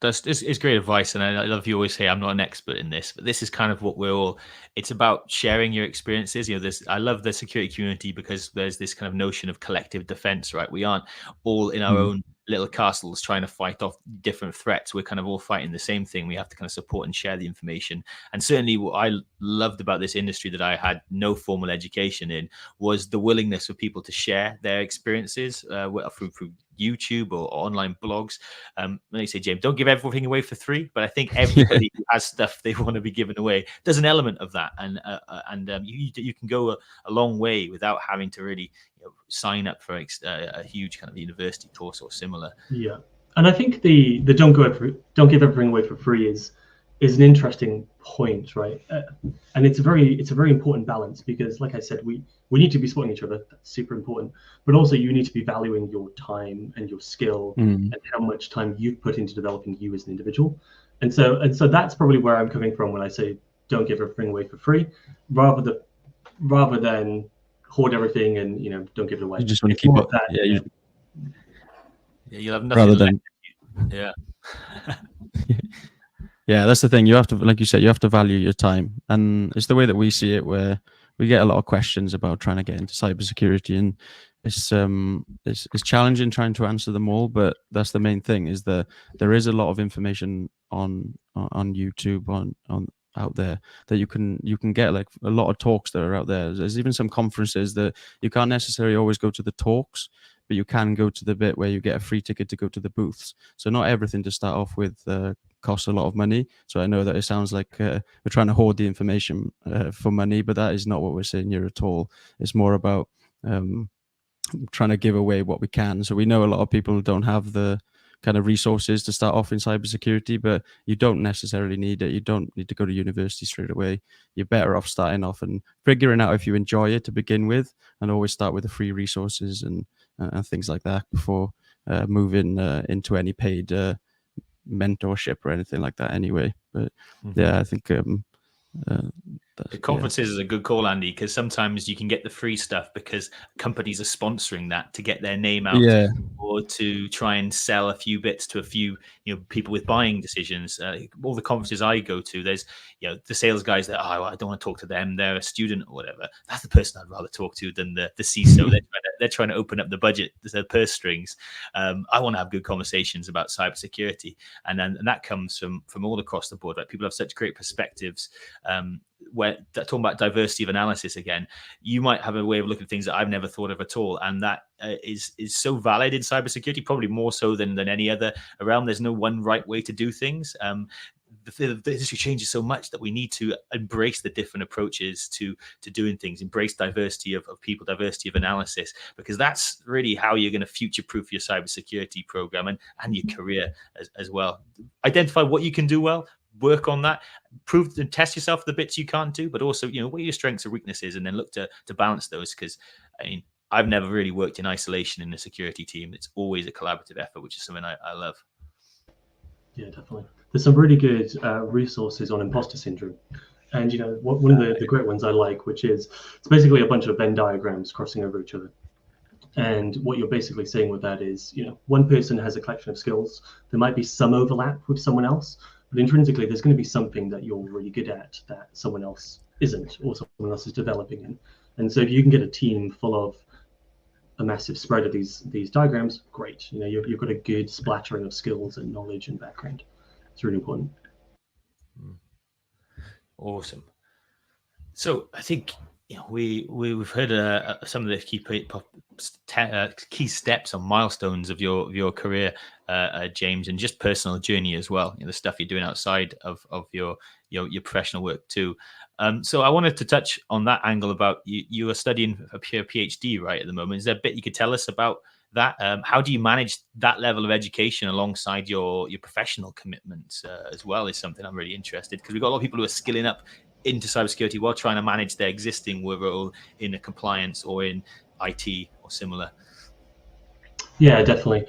it's great advice, and I love you always say I'm not an expert in this, but this is kind of what we're all. It's about sharing your experiences. I love the security community because there's this kind of notion of collective defense, right? We aren't all in our own little castles trying to fight off different threats. We're kind of all fighting the same thing. We have to kind of support and share the information. And certainly what I loved about this industry that I had no formal education in was the willingness of people to share their experiences through YouTube or online blogs. Let me say, James, don't give everything away for free, but I think everybody who has stuff they want to be given away, there's an element of that, and you can go a long way without having to really sign up for a huge kind of university course or similar. Yeah, and I think the don't give everything away for free is an interesting point, right? And it's a very important balance, because, like I said, we need to be supporting each other. That's super important. But also, you need to be valuing your time and your skill and how much time you've put into developing you as an individual. And so that's probably where I'm coming from when I say don't give everything away for free, rather than hoard everything and don't give it away. You just want to keep it. That, you'll have nothing. Rather than Yeah, that's the thing. You have to, like you said, you have to value your time, and it's the way that we see it, where we get a lot of questions about trying to get into cybersecurity, and it's challenging trying to answer them all. But that's the main thing, is that there is a lot of information on YouTube on out there that you can get, like a lot of talks that are out there. There's even some conferences that you can't necessarily always go to the talks, but you can go to the bit where you get a free ticket to go to the booths. So not everything to start off with costs a lot of money. So I know that it sounds like we're trying to hoard the information for money, but that is not what we're saying here at all. It's more about trying to give away what we can. So we know a lot of people don't have the kind of resources to start off in cybersecurity, but you don't necessarily need it. You don't need to go to university straight away. You're better off starting off and figuring out if you enjoy it to begin with, and always start with the free resources and things like that before moving into any paid mentorship or anything like that anyway. But yeah, I think the conferences is a good call, Andy, because sometimes you can get the free stuff because companies are sponsoring that to get their name out, or to try and sell a few bits to a few people with buying decisions. All the conferences I go to, there's the sales guys that I don't want to talk to them, they're a student or whatever. That's the person I'd rather talk to than the CISO. They're trying to open up the budget, the purse strings. I want to have good conversations about cybersecurity, and that comes from all across the board. Right? People have such great perspectives. Where talking about diversity of analysis again, you might have a way of looking at things that I've never thought of at all, and that is so valid in cybersecurity, probably more so than any other realm. There's no one right way to do things. The industry changes so much that we need to embrace the different approaches to doing things, embrace diversity of people, diversity of analysis, because that's really how you're going to future-proof your cybersecurity program and your career as well. Identify what you can do well, work on that, prove and test yourself the bits you can't do, but also what are your strengths and weaknesses, and then look to balance those. Because I've never really worked in isolation in a security team. It's always a collaborative effort, which is something I love. Yeah, definitely. There's some really good resources on imposter syndrome, and one of the great ones I like, which is it's basically a bunch of Venn diagrams crossing over each other. And what you're basically saying with that is, one person has a collection of skills. There might be some overlap with someone else, but intrinsically, there's going to be something that you're really good at that someone else isn't, or someone else is developing in. And so if you can get a team full of a massive spread of these diagrams, great. You've got a good splattering of skills and knowledge and background. It's really important. Awesome. So I think we've heard some of the key steps or milestones of your career, James, and just personal journey as well. The stuff you're doing outside of your professional work too. So I wanted to touch on that angle about you are studying a PhD right at the moment. Is there a bit you could tell us about that? How do you manage that level of education alongside your professional commitments as well? Is something I'm really interested, because we've got a lot of people who are skilling up into cybersecurity while trying to manage their existing role in a compliance or in IT or similar. Yeah, definitely.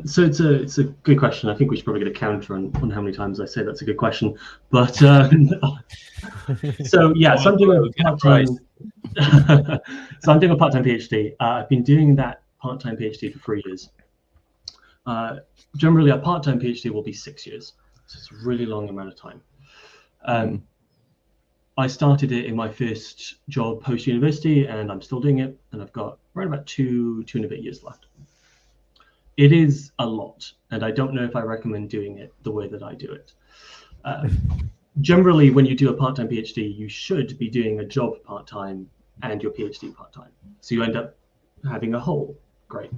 So it's a good question. I think we should probably get a counter on how many times I say that's a good question. But so yeah, so I'm doing a part-time. So I'm doing a part-time PhD. I've been doing that part-time PhD for 3 years. Generally, a part-time PhD will be 6 years, so it's a really long amount of time. I started it in my first job post-university, and I'm still doing it, and I've got right about two and a bit years left. It is a lot, and I don't know if I recommend doing it the way that I do it. Generally, when you do a part-time PhD, you should be doing a job part-time and your PhD part-time. So you end up having a whole. Great.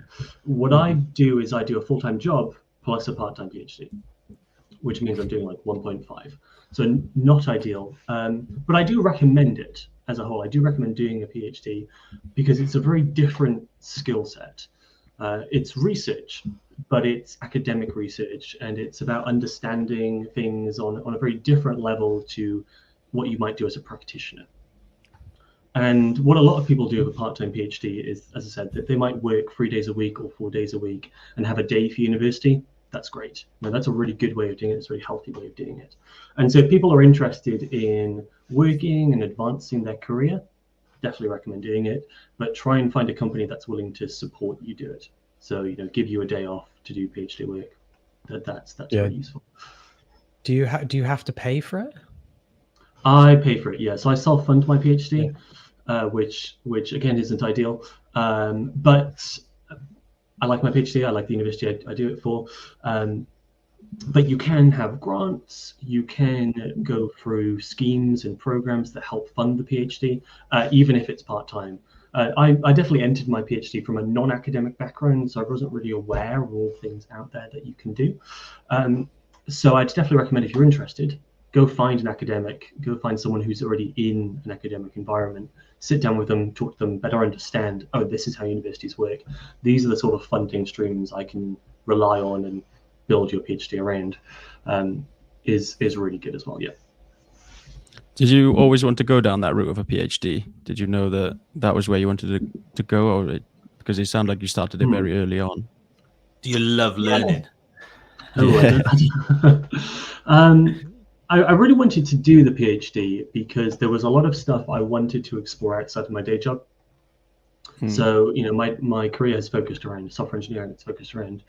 What I do is I do a full-time job plus a part-time PhD, which means I'm doing like 1.5. So not ideal, but I do recommend it as a whole. I do recommend doing a PhD because it's a very different skill set. It's research, but it's academic research, and it's about understanding things on a very different level to what you might do as a practitioner. And what a lot of people do with a part-time PhD is, as I said, that they might work 3 days a week or 4 days a week and have a day for university. That's great. Now, that's a really good way of doing it. It's a very healthy way of doing it. And so if people are interested in working and advancing their career, definitely recommend doing it, but try and find a company that's willing to support you do it. So, give you a day off to do PhD work. That's really useful. Do you have to pay for it? I pay for it, yeah. So I self-fund my PhD, which again isn't ideal, but I like my PhD. I like the university I do it for. But you can have grants. You can go through schemes and programs that help fund the PhD, even if it's part-time. I definitely entered my PhD from a non-academic background, so I wasn't really aware of all things out there that you can do. So I'd definitely recommend, if you're interested, go find an academic, go find someone who's already in an academic environment, sit down with them, talk to them, better understand, oh, this is how universities work. These are the sort of funding streams I can rely on and build your PhD around, is really good as well, yeah. Did you always want to go down that route of a PhD? Did you know that that was where you wanted to go, or because it sounded like you started it very early on? Do you love learning? Yeah. I really wanted to do the PhD because there was a lot of stuff I wanted to explore outside of my day job. So, my career is focused around software engineering. It's focused around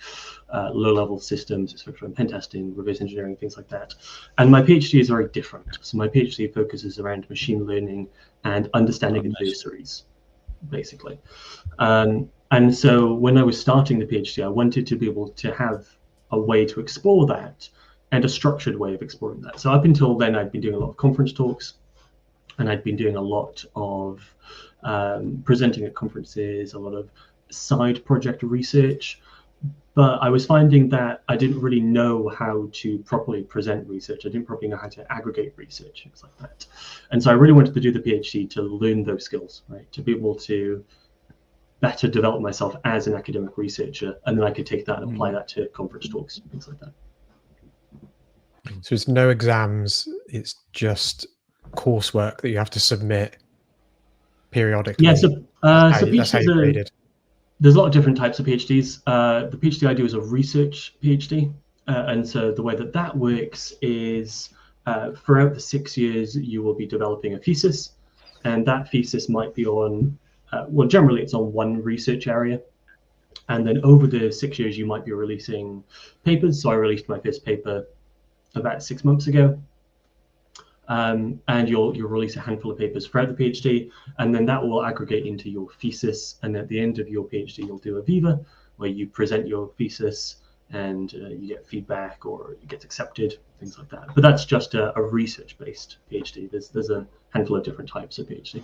low-level systems. It's focused around pen testing, reverse engineering, things like that. And my PhD is very different. So my PhD focuses around machine learning and understanding adversaries, basically. And so when I was starting the PhD, I wanted to be able to have a way to explore that and a structured way of exploring that. So up until then, I'd been doing a lot of conference talks, and I'd been doing a lot of presenting at conferences, a lot of side project research, but I was finding that I didn't really know how to properly present research. I didn't properly know how to aggregate research, things like that. And so I really wanted to do the PhD to learn those skills, right? To be able to better develop myself as an academic researcher, and then I could take that and apply that to conference talks, things like that. So it's no exams, it's just coursework that you have to submit periodically. Yeah, so that's how you're graded. There's a lot of different types of PhDs. The PhD I do is a research PhD. And so the way that works is throughout the 6 years, you will be developing a thesis. And that thesis might be on, generally it's on one research area. And then over the 6 years, you might be releasing papers. So I released my first paper about 6 months ago. And you'll release a handful of papers throughout the PhD, and then that will aggregate into your thesis. And at the end of your PhD, you'll do a viva, where you present your thesis and you get feedback or it gets accepted, things like that. But that's just a research-based PhD. There's a handful of different types of PhD.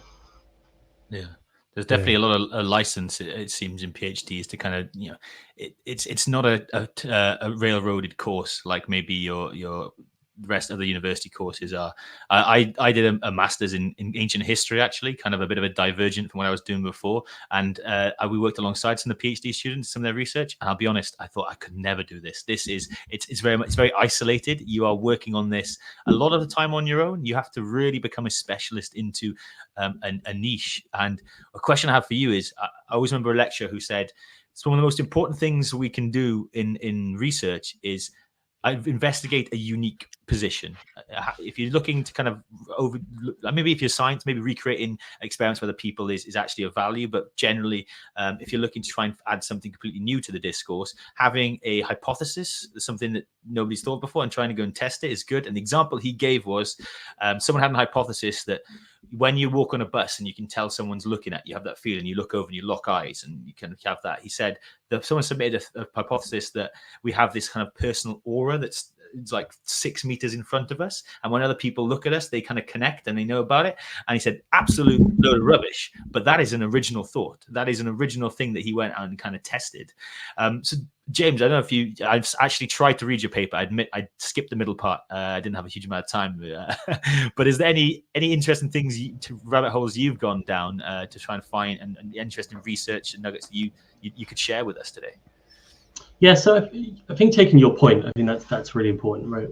Yeah. There's definitely a lot of license, it seems, in PhDs to kind of, it's not a railroaded course like maybe your rest of the university courses are. I did a master's in ancient history, actually, kind of a bit of a divergent from what I was doing before. And we worked alongside some of the PhD students, some of their research. And I'll be honest, I thought I could never do this. It's very isolated. You are working on this a lot of the time on your own. You have to really become a specialist into a niche. And a question I have for you is, I always remember a lecturer who said, it's one of the most important things we can do in research is investigate a unique position. If you're looking to kind of maybe if you're science, maybe recreating experiments with other people is actually of value. But generally, if you're looking to try and add something completely new to the discourse, having a hypothesis, something that nobody's thought before, and trying to go and test it is good. And the example he gave was someone had a hypothesis that when you walk on a bus and you can tell someone's looking at you, have that feeling, you look over and you lock eyes and you can have that. He said that someone submitted a hypothesis that we have this kind of personal aura that's like 6 meters in front of us, and when other people look at us, they kind of connect and they know about it. And he said, absolute load of rubbish, but that is an original thought. That is an original thing that he went out and kind of tested. So James, I don't know if I've actually tried to read your paper. I admit I skipped the middle part. I didn't have a huge amount of time. But is there any interesting things, rabbit holes you've gone down to try and find and interesting research and nuggets that you could share with us today? Yeah, so I think taking your point, I think that's really important, right?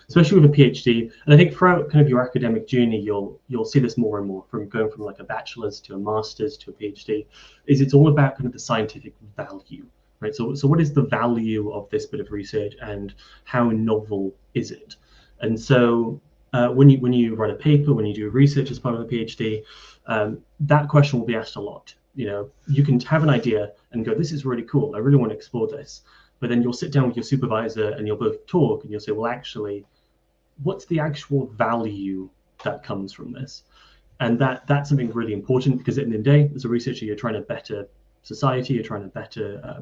Especially with a PhD, and I think throughout kind of your academic journey, you'll see this more and more, from going from like a bachelor's to a master's to a PhD. It's all about kind of the scientific value, right? So what is the value of this bit of research, and how novel is it? And so when you write a paper, when you do research as part of a PhD, that question will be asked a lot. You can have an idea and go, this is really cool, I really want to explore this. But then you'll sit down with your supervisor and you'll both talk and you'll say, well, actually, what's the actual value that comes from this? And that's something really important, because at the end of the day, as a researcher, you're trying to better society, you're trying to better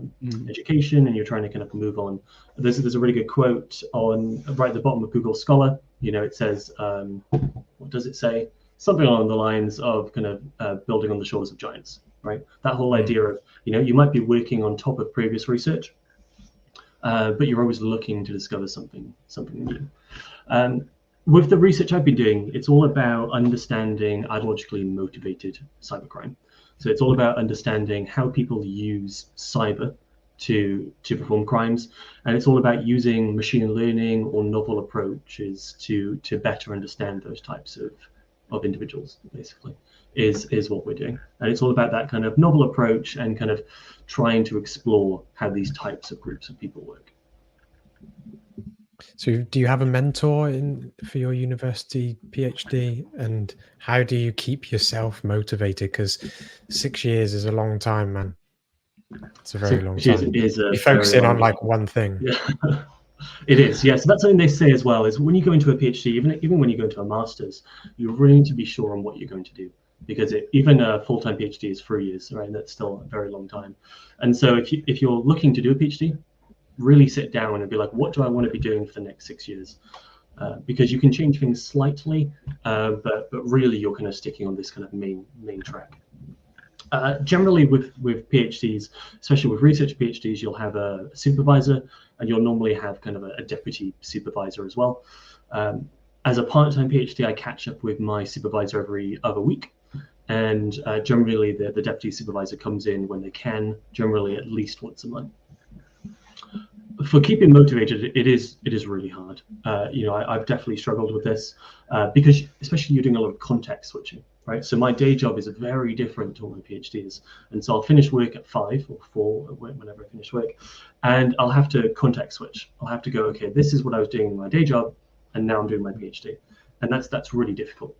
education, and you're trying to kind of move on. There's a really good quote right at the bottom of Google Scholar. It says, what does it say? something along the lines of kind of building on the shoulders of giants, right? That whole idea of, you might be working on top of previous research, but you're always looking to discover something new. With the research I've been doing, it's all about understanding ideologically motivated cybercrime. So it's all about understanding how people use cyber to perform crimes, and it's all about using machine learning or novel approaches to better understand those types of individuals, basically, is what we're doing. And it's all about that kind of novel approach and kind of trying to explore how these types of groups of people work. So do you have a mentor for your university PhD, and how do you keep yourself motivated? Because 6 years is a long time, man. It's a very long time. You focus in on like one thing. Yeah. It is, yeah. So that's something they say as well, is when you go into a PhD, even when you go into a master's, you really need to be sure on what you're going to do, because even a full-time PhD is 3 years, right? That's still a very long time. And so if you're looking to do a PhD, really sit down and be like, what do I want to be doing for the next 6 years? Because you can change things slightly, but really you're kind of sticking on this kind of main track. Generally with PhDs, especially with research PhDs, you'll have a supervisor, and you'll normally have kind of a deputy supervisor as well. As a part-time PhD, I catch up with my supervisor every other week, and generally the deputy supervisor comes in when they can, generally at least once a month. For keeping motivated, it is really hard. I've definitely struggled with this because especially you're doing a lot of context switching, right? So my day job is very different to what my PhD is, and so I'll finish work at 5 or 4, whenever I finish work, and I'll have to context switch. I'll have to go, okay, this is what I was doing in my day job, and now I'm doing my PhD, and that's really difficult.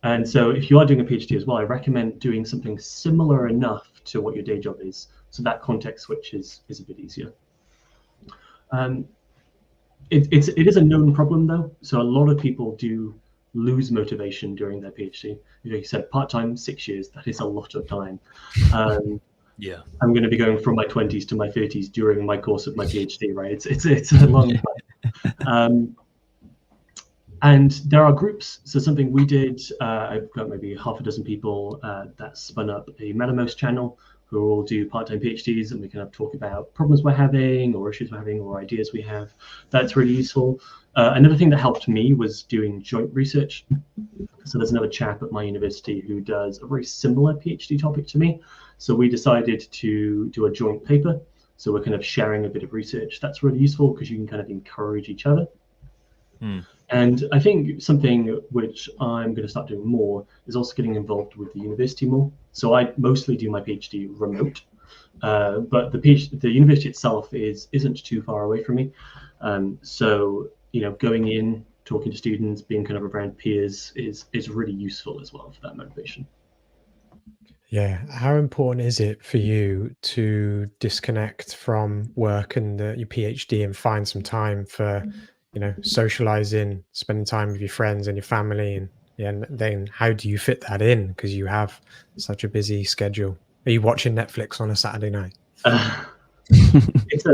And so if you are doing a PhD as well, I recommend doing something similar enough to what your day job is, so that context switch is a bit easier. It is a known problem though, so a lot of people do lose motivation during their PhD. You said part-time, 6 years, that is a lot of time. Yeah, I'm going to be going from my 20s to my 30s during my course of my PhD, right? It's a long time. And there are groups. So something we did, I've got maybe half a dozen people that spun up a MetaMost channel who all do part-time PhDs, and we kind of talk about problems we're having or issues we're having or ideas we have. That's really useful. Another thing that helped me was doing joint research. So there's another chap at my university who does a very similar PhD topic to me. So we decided to do a joint paper. So we're kind of sharing a bit of research. That's really useful because you can kind of encourage each other. And I think something which I'm going to start doing more is also getting involved with the university more. So I mostly do my PhD remote, but the university itself isn't too far away from me. So going in, talking to students, being kind of around peers is really useful as well for that motivation. Yeah. How important is it for you to disconnect from work and your PhD and find some time for socializing, spending time with your friends and your family, and then how do you fit that in, because you have such a busy schedule? Are you watching Netflix on a Saturday night? It's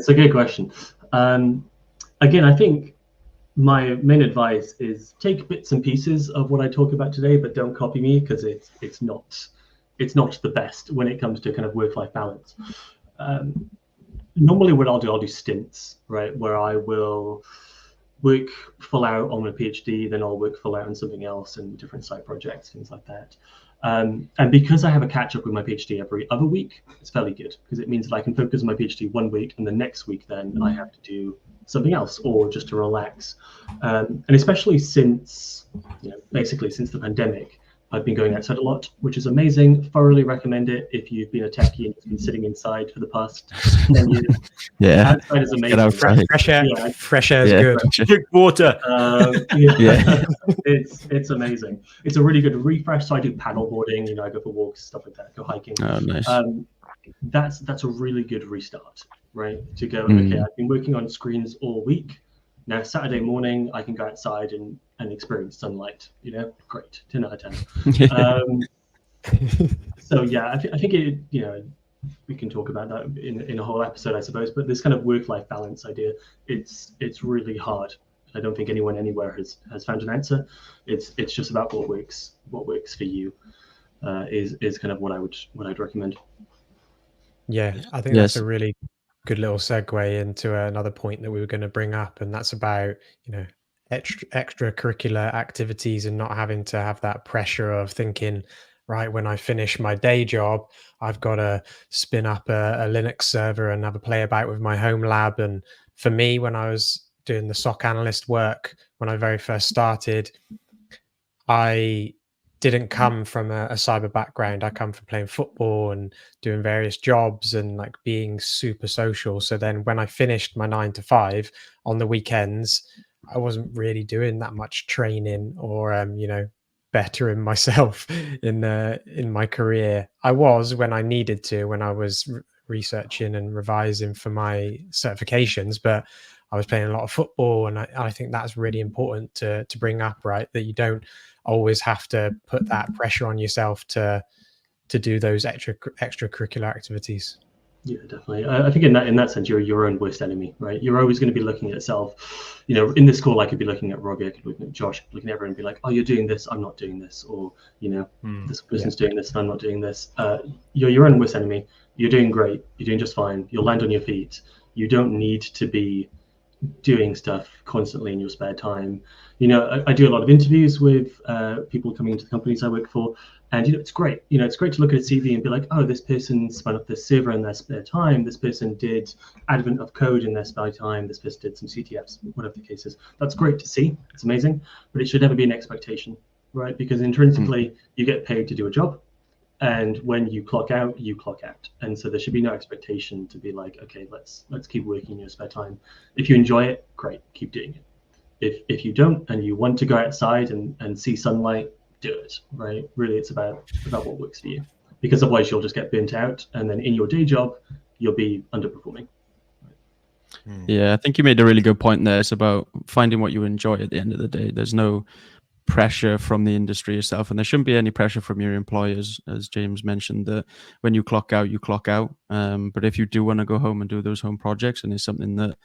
a good question. Again, I think my main advice is take bits and pieces of what I talk about today, but don't copy me, because it's not the best when it comes to kind of work-life balance. Normally what I'll do stints, right, where I will work full out on my PhD, then I'll work full out on something else and different side projects, things like that. And because I have a catch up with my PhD every other week, it's fairly good, because it means that I can focus on my PhD 1 week, and the next week then I have to do something else or just to relax. And especially since the pandemic, I've been going outside a lot, which is amazing. Thoroughly recommend it if you've been a techie and just been sitting inside for the past 10 years. Yeah, outside is amazing. Fresh air, yeah. Fresh air is good. Drink water. It's amazing. It's a really good refresh. So I do paddle boarding. I go for walks, stuff like that. Go hiking. Oh, nice. That's a really good restart, right? To go, okay, I've been working on screens all week. Now Saturday morning, I can go outside and experience sunlight. Great, 10 out of 10. So yeah, I think it. We can talk about that in a whole episode, I suppose. But this kind of work-life balance idea, it's really hard I don't think anyone anywhere has found an answer. It's just about what works for you. Is kind of what I'd recommend. Yeah, I think that's a really good little segue into another point that we were going to bring up, and that's about, extracurricular activities and not having to have that pressure of thinking, right, when I finish my day job, I've got to spin up a Linux server and have a play about with my home lab. And for me, when I was doing the SOC analyst work, when I very first started, I didn't come from a cyber background. I come from playing football and doing various jobs and like being super social. So then when I finished my 9 to 5 on the weekends, I wasn't really doing that much training or, bettering myself in my career. I was when I needed to, when I was researching and revising for my certifications, but I was playing a lot of football. And I think that's really important to bring up, right? That you don't always have to put that pressure on yourself to do those extracurricular activities. Yeah, definitely. I think in that sense, you're your own worst enemy, right? You're always going to be looking at yourself. In this call, I could be looking at Robbie, I could be looking at Josh, looking at everyone and be like, oh, you're doing this, I'm not doing this. Or, this person's doing this and I'm not doing this. You're your own worst enemy. You're doing great. You're doing just fine. You'll land on your feet. You don't need to be doing stuff constantly in your spare time. I do a lot of interviews with people coming into the companies I work for, and it's great. It's great to look at a CV and be like, oh, this person spun up this server in their spare time. This person did advent of code in their spare time. This person did some CTFs, whatever the case is. That's great to see. It's amazing, but it should never be an expectation, right? Because intrinsically, you get paid to do a job. And when you clock out, you clock out. And so there should be no expectation to be like, okay, let's keep working in your spare time. If you enjoy it, great, keep doing it. If you don't and you want to go outside and see sunlight, do it, right? Really, it's about what works for you. Because otherwise you'll just get burnt out, and then in your day job, you'll be underperforming. Yeah, I think you made a really good point there. It's about finding what you enjoy at the end of the day. There's no pressure from the industry itself, and there shouldn't be any pressure from your employers, as James mentioned, that when you clock out, you clock out. But if you do want to go home and do those home projects, and it's something that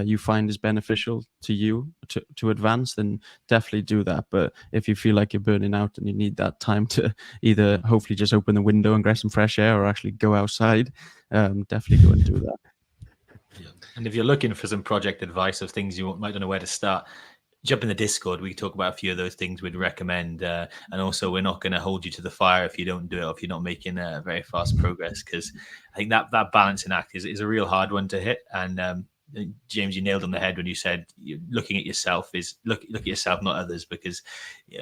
you find is beneficial to you to advance, then definitely do that. But if you feel like you're burning out and you need that time to either hopefully just open the window and get some fresh air, or actually go outside, definitely go and do that. Yeah. And if you're looking for some project advice of things you might not know where to start, jump in the Discord. We talk about a few of those things we'd recommend. And also, we're not going to hold you to the fire if you don't do it, or if you're not making very fast progress, because I think that balancing act is a real hard one to hit. And James, you nailed on the head when you said looking at yourself is look at yourself, not others, because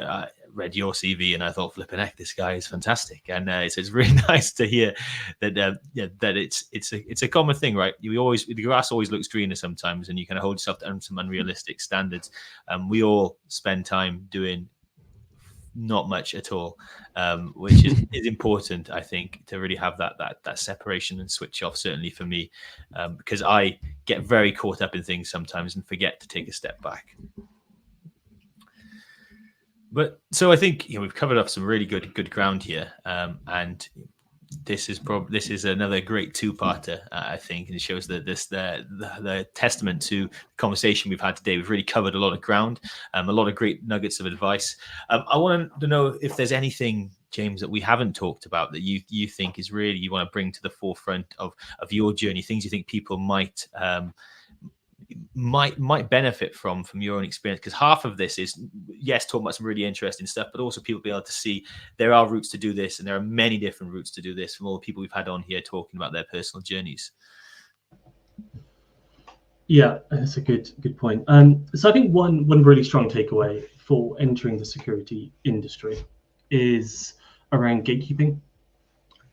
I read your CV and I thought, flipping heck, this guy is fantastic. And it's really nice to hear that that it's a common thing, right? The grass always looks greener sometimes, and you kind of hold yourself to some unrealistic standards. We all spend time doing not much at all, which is important, I think, to really have that separation and switch off, certainly for me, because I get very caught up in things sometimes and forget to take a step back. But so I think we've covered up some really good ground here, and this is another great two-parter, I think, and it shows that the testament to the conversation we've had today. We've really covered a lot of ground, a lot of great nuggets of advice. I want to know if there's anything, James, that we haven't talked about that you think is really you want to bring to the forefront of your journey, things you think people might benefit from your own experience, because half of this is, yes, talking about some really interesting stuff, but also people be able to see there are routes to do this, and there are many different routes to do this from all the people we've had on here talking about their personal journeys. Yeah, that's a good point. So I think one really strong takeaway for entering the security industry is around gatekeeping.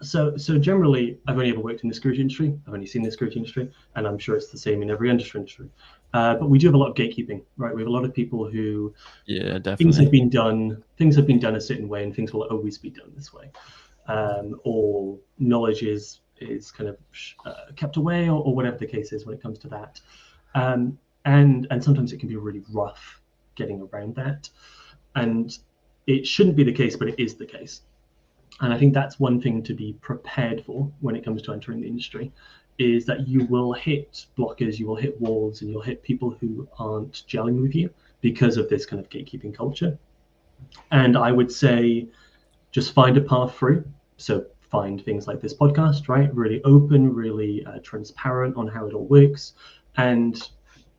So generally, I've only ever worked in the security industry. I've only seen the security industry, and I'm sure it's the same in every industry. But we do have a lot of gatekeeping, right? We have a lot of people who, definitely, things have been done a certain way, and things will always be done this way, or knowledge is kind of kept away, or whatever the case is when it comes to that. And sometimes it can be really rough getting around that, and it shouldn't be the case, but it is the case. And I think that's one thing to be prepared for when it comes to entering the industry, is that you will hit blockers, you will hit walls, and you'll hit people who aren't gelling with you. because of this kind of gatekeeping culture. And I would say just find a path through. So find things like this podcast, right? Really open, really transparent on how it all works. And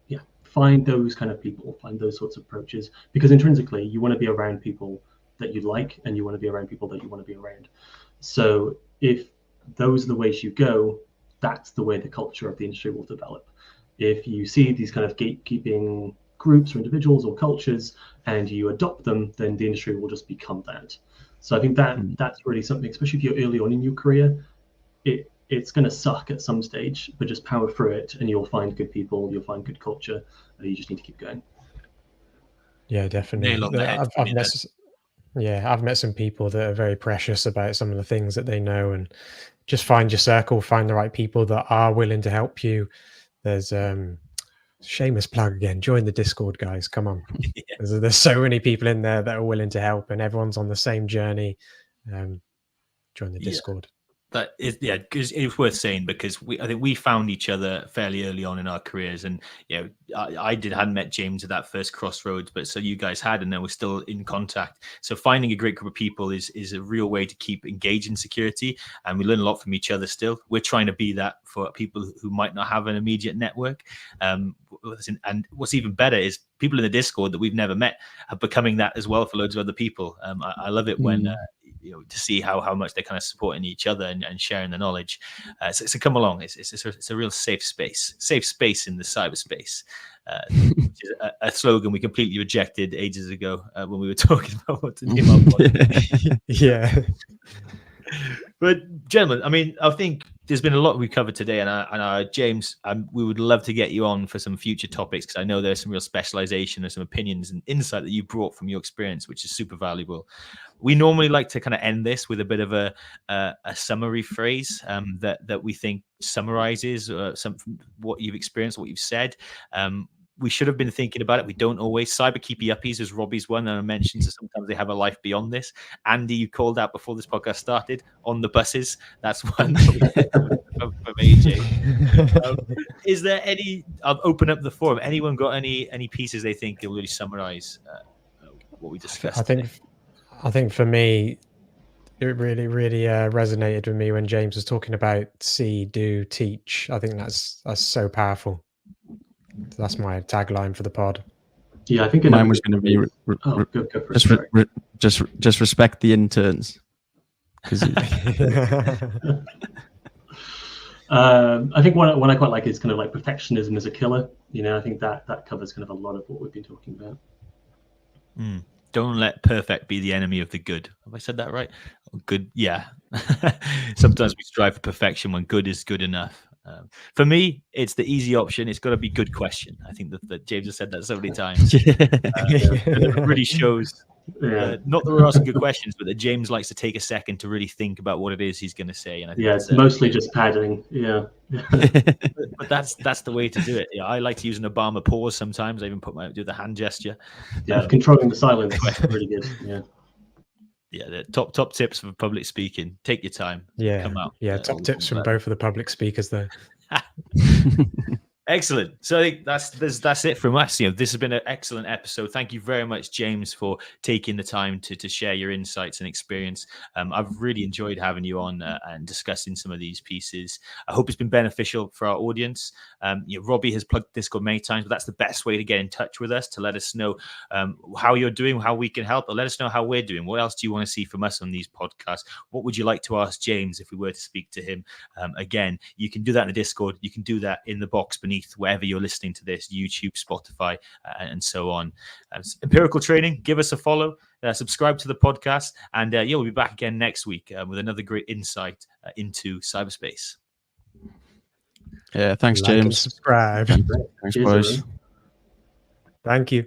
yeah, find those kind of people, find those sorts of approaches, because intrinsically you want to be around people that you like, and you want to be around people that you want to be around. So if those are the ways you go, that's the way the culture of the industry will develop. If you see these kind of gatekeeping groups or individuals or cultures and you adopt them, then the industry will just become that. So I think that's really something, especially if you're early on in your career, it's going to suck at some stage, but just power through it and you'll find good people, you'll find good culture. You just need to keep going. Yeah, definitely. Nail on the head. I've met some people that are very precious about some of the things that they know, and just find your circle, find the right people that are willing to help you. There's shameless plug again, join the Discord, guys, come on. There's so many people in there that are willing to help, and everyone's on the same journey. Join the Discord. That is, because it's worth saying, because I think we found each other fairly early on in our careers, and I hadn't met James at that first crossroads, but so you guys had, and then we're still in contact. So finding a great group of people is a real way to keep engaged in security, and we learn a lot from each other. Still, we're trying to be that for people who might not have an immediate network. And what's even better is people in the Discord that we've never met are becoming that as well for loads of other people. I love it when. To see how much they're kind of supporting each other and sharing the knowledge. So come along. It's a real safe space in the cyberspace, which is a slogan we completely rejected ages ago when we were talking about what to name our podcast. Yeah. But gentlemen, I mean, I think there's been a lot we've covered today, and James, we would love to get you on for some future topics, because I know there's some real specialization and some opinions and insight that you brought from your experience, which is super valuable. We normally like to kind of end this with a bit of a summary phrase that we think summarizes what you've experienced, what you've said. We should have been thinking about it. We don't always. Cyber keepy uppies is Robbie's one, and I mentioned, so sometimes they have a life beyond this. Andy, you called out before this podcast started, on the buses. That's one from AJ. Is there any? I'll open up the forum. Anyone got any pieces they think will really summarize what we discussed? I think for me, it really resonated with me when James was talking about see, do, teach. I think that's so powerful. That's my tagline for the pod. Yeah, I think mine was going to be just respect the interns. I think what I quite like is kind of like perfectionism as a killer. I think that covers kind of a lot of what we've been talking about. Don't let perfect be the enemy of the good. Have I said that right? Good, yeah. Sometimes we strive for perfection when good is good enough. For me, it's the easy option. It's got to be good question. I think that James has said that so many times. It really shows, not that we're asking good questions, but that James likes to take a second to really think about what it is he's going to say. And I think it's mostly just padding. Yeah. But that's the way to do it. Yeah, I like to use an Obama pause sometimes. I even do the hand gesture. Yeah, controlling the silence. Really good. Yeah. Yeah, the top tips for public speaking. Take your time. Yeah, come out. Yeah, top tips from both of the public speakers there. Excellent. So I think that's it from us. This has been an excellent episode. Thank you very much, James, for taking the time to share your insights and experience. I've really enjoyed having you on and discussing some of these pieces. I hope it's been beneficial for our audience. Robbie has plugged Discord many times, but that's the best way to get in touch with us, to let us know how you're doing, how we can help, or let us know how we're doing. What else do you want to see from us on these podcasts? What would you like to ask James if we were to speak to him? Again, you can do that in the Discord. You can do that in the box beneath wherever you're listening to this, YouTube, Spotify, and so on. Empirical Training, give us a follow, subscribe to the podcast, and we'll be back again next week with another great insight into cyberspace. Yeah, thanks, James. And subscribe. Thanks, boys. Thank you.